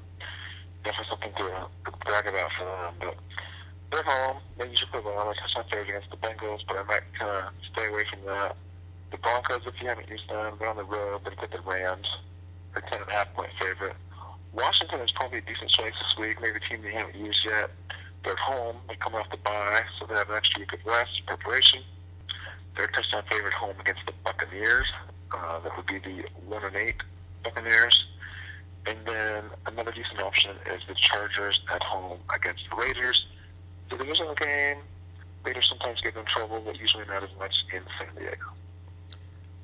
definitely something to brag about for them. But they're home. They usually play well. I touchdown favorites against the Bengals, but I might kind of stay away from that. The Broncos, if you haven't used them, they're on the road. They've got the Rams. They're 10.5 point favorite. Washington is probably a decent choice this week. Maybe a team they haven't used yet. They're at home. They come off the bye, so they have an extra week of rest, preparation. They're a touchdown favorite home against the Buccaneers. That would be the 1-8 Buccaneers. And then another decent option is the Chargers at home against the Raiders. The divisional game, Raiders sometimes get in trouble, but usually not as much in San Diego.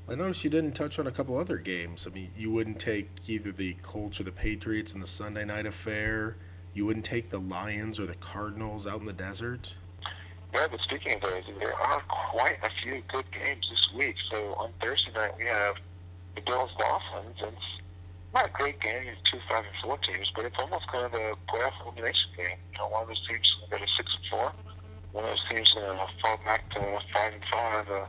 I noticed you didn't touch on a couple other games. I mean, you wouldn't take either the Colts or the Patriots in the Sunday night affair. You wouldn't take the Lions or the Cardinals out in the desert. Yeah, but speaking of those, there are quite a few good games this week. So on Thursday night, we have the Bills-Dolphins. It's not a great game. It's 2 5-4 teams, but it's almost kind of a playoff elimination game. One of those teams is going to go to 6-4. One of those teams is going to fall back to 5-5.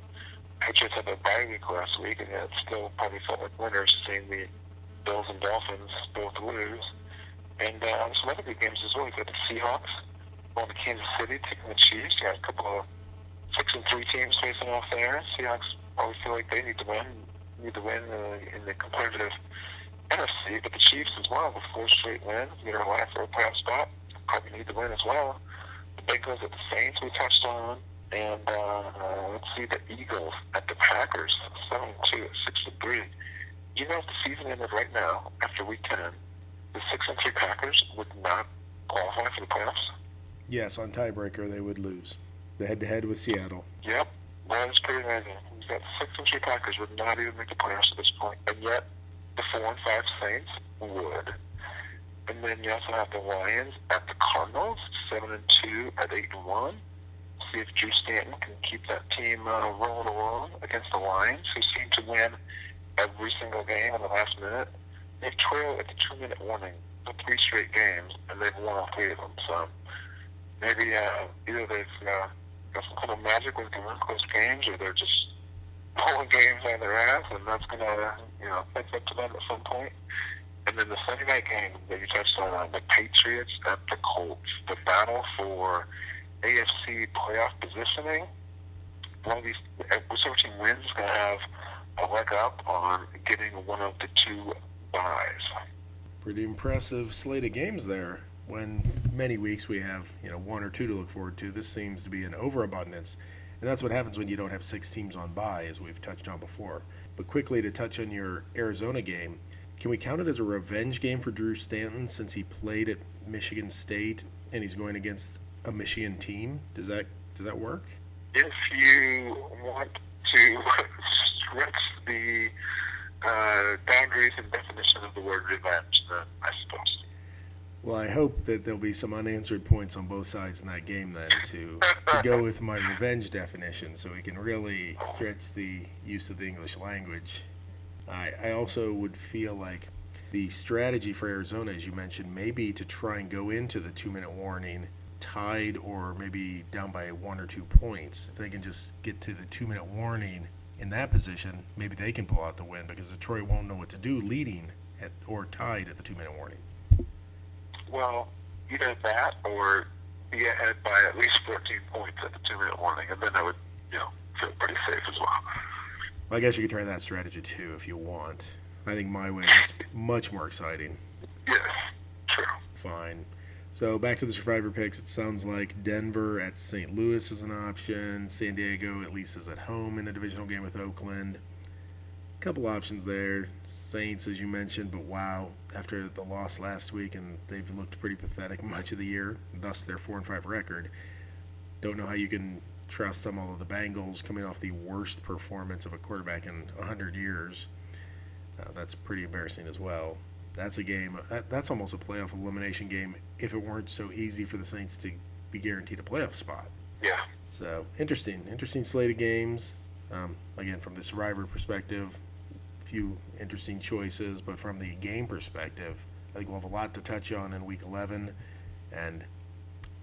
Patriots had a bye week last week, and yet still probably felt like winners, seeing the Bills and Dolphins both lose. And some other good games as well. You've got the Seahawks going to Kansas City, taking the Chiefs. You got a couple of 6-3 teams facing off there. Seahawks always feel like they need to win in the competitive NFC, but the Chiefs as well with 4 straight wins, get our last for a playoff spot. Probably need to win as well. The Bengals at the Saints we touched on, and let's see the Eagles at the Packers, 7-2 at 6-3. You know, if the season ended right now after Week 10, the 6-3 Packers would not qualify for the playoffs. Yes, on tiebreaker they would lose. The head-to-head with Seattle. Yep, that is pretty amazing. You've got 6-3 Packers would not even make the playoffs at this point, and yet the 4-5 Saints would. And then you also have the Lions at the Cardinals, 7-2 at 8-1. See if Drew Stanton can keep that team rolling along against the Lions, who seem to win every single game in the last minute. They've trailed at the 2-minute warning for 3 straight games, and they've won all 3 of them. So maybe either they've got some kind of magic where they can win close games, or they're just pulling games out of their ass, and that's going to, catch up to them at some point. And then the Sunday night game that you touched on, the Patriots at the Colts, the battle for AFC playoff positioning. One of these, whichever team wins is going to have a leg up on getting one of the 2 buys. Pretty impressive slate of games there. When many weeks we have 1 or 2 to look forward to, this seems to be an overabundance. And that's what happens when you don't have 6 teams on bye, as we've touched on before. But quickly to touch on your Arizona game, can we count it as a revenge game for Drew Stanton since he played at Michigan State and he's going against a Michigan team? Does that work? If you want to stretch the boundaries and definition of the word revenge, then I suppose. Well, I hope that there'll be some unanswered points on both sides in that game then to go with my revenge definition so we can really stretch the use of the English language. I also would feel like the strategy for Arizona, as you mentioned, may be to try and go into the 2-minute warning tied or maybe down by 1 or 2 points. If they can just get to the 2-minute warning in that position, maybe they can pull out the win because Detroit won't know what to do leading at or tied at the 2-minute warning. Well, either that or be ahead by at least 14 points at the 2-minute warning, and then I would, feel pretty safe as well. I guess you could try that strategy too if you want. I think my way is much more exciting. Yes, true. Fine. So back to the survivor picks. It sounds like Denver at St. Louis is an option. San Diego at least is at home in a divisional game with Oakland. Couple options there. Saints, as you mentioned, but wow, after the loss last week, and they've looked pretty pathetic much of the year, thus their 4-5 record. Don't know how you can trust them, although the Bengals coming off the worst performance of a quarterback in 100 years. That's pretty embarrassing as well. That's a game, that's almost a playoff elimination game if it weren't so easy for the Saints to be guaranteed a playoff spot. Yeah. So, interesting slate of games. Again, from the survivor perspective, few interesting choices, but from the game perspective, I think we'll have a lot to touch on in Week 11, and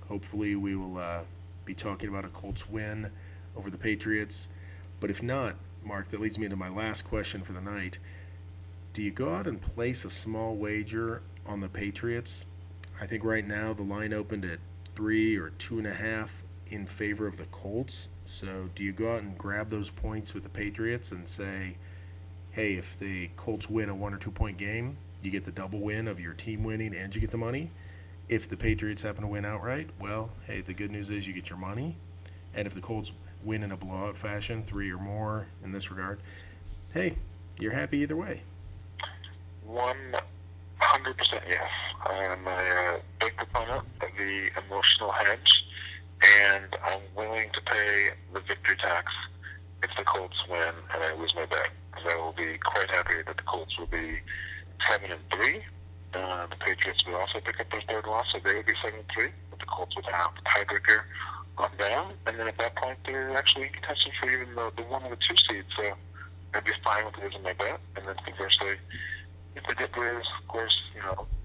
hopefully we will be talking about a Colts win over the Patriots. But if not, Mark, that leads me to my last question for the night. Do you go out and place a small wager on the Patriots? I think right now the line opened at 3 or 2.5 in favor of the Colts. So do you go out and grab those points with the Patriots and say, hey, if the Colts win a 1 or 2 point game, you get the double win of your team winning and you get the money? If the Patriots happen to win outright, well, hey, the good news is you get your money. And if the Colts win in a blowout fashion, 3 or more in this regard, hey, you're happy either way. 100% yes. I am a big proponent of the emotional hedge, and I'm willing to pay the victory tax if the Colts win and I lose my bet, because I will be quite happy that the Colts will be 7-3. The Patriots would also pick up their 3rd loss, so they would be 7-3, but the Colts would have the tiebreaker on them, and then at that point they're actually in contention for even the 1 or the 2 seeds, so I'd be fine with losing my bet. And then conversely, if they did lose, of course,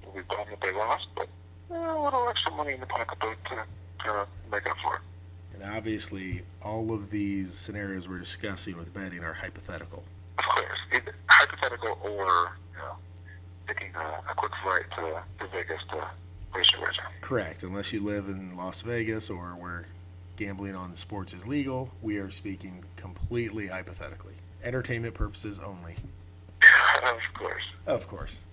we'll be bummed that they lost, but a little extra money in the pocketbook to make up for it. And Obviously, all of these scenarios we're discussing with betting are hypothetical. Of course, either hypothetical or taking a quick flight to Vegas to place your wager. Correct. Unless you live in Las Vegas or where gambling on sports is legal, we are speaking completely hypothetically. Entertainment purposes only. Of course. Of course.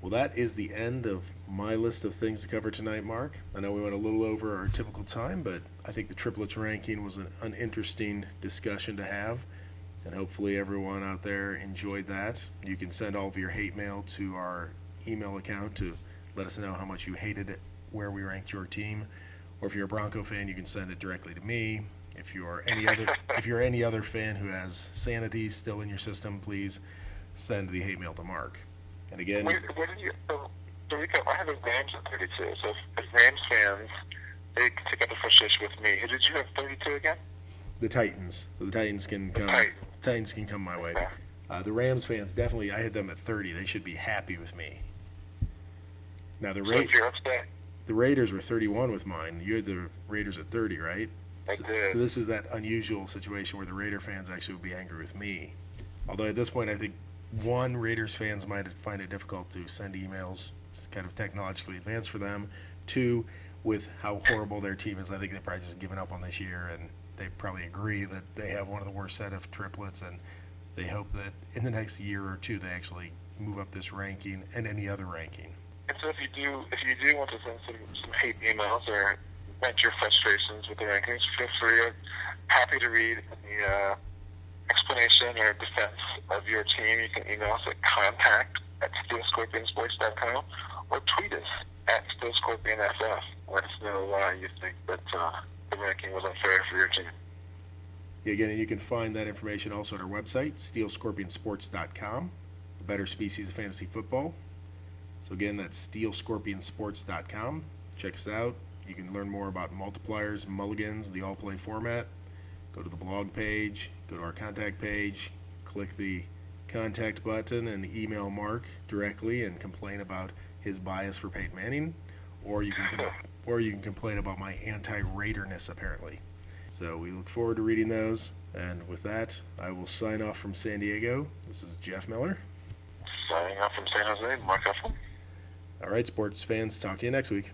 Well, that is the end of my list of things to cover tonight, Mark. I know we went a little over our typical time, but I think the Triplets ranking was an interesting discussion to have, and hopefully everyone out there enjoyed that. You can send all of your hate mail to our email account to let us know how much you hated it, where we ranked your team, or if you're a Bronco fan, you can send it directly to me. If you're any other fan who has sanity still in your system, please send the hate mail to Mark. And again, Where did you? So Rico, I have a Rams at 32. So if Rams fans, they can take out the frustration with me. Who did you have 32 again? the Titans. So the Titans can come. Titans can come my way. The Rams fans definitely. I had them at 30. They should be happy with me. Now the Raiders were 31 with mine. You had the Raiders at 30, right? I did. So this is that unusual situation where the Raider fans actually would be angry with me. Although at this point, I think one, Raiders fans might find it difficult to send emails. It's kind of technologically advanced for them. Two, with how horrible their team is, I think they've probably just given up on this year, and they probably agree that they have one of the worst set of triplets, and they hope that in the next year or two they actually move up this ranking and any other ranking. And so if you do want to send some hate emails or vent your frustrations with the rankings, feel free. I'm happy to read the explanation or defense of your team. You can email us at contact@steelscorpionsports.com or tweet us at steelscorpionff. Let us know why you think that the ranking was unfair for your team. Yeah, again, and you can find that information also at our website, steelscorpionsports.com, the better species of fantasy football. So again, that's steelscorpionsports.com. Check us out. You can learn more about multipliers, mulligans, the all-play format. Go to the blog page, go to our contact page, click the contact button, and email Mark directly and complain about his bias for Peyton Manning, or you can complain about my anti-Raiderness apparently. So we look forward to reading those. And with that, I will sign off from San Diego. This is Jeff Miller. Signing off from San Jose, Mark Huffman. All right, sports fans, talk to you next week.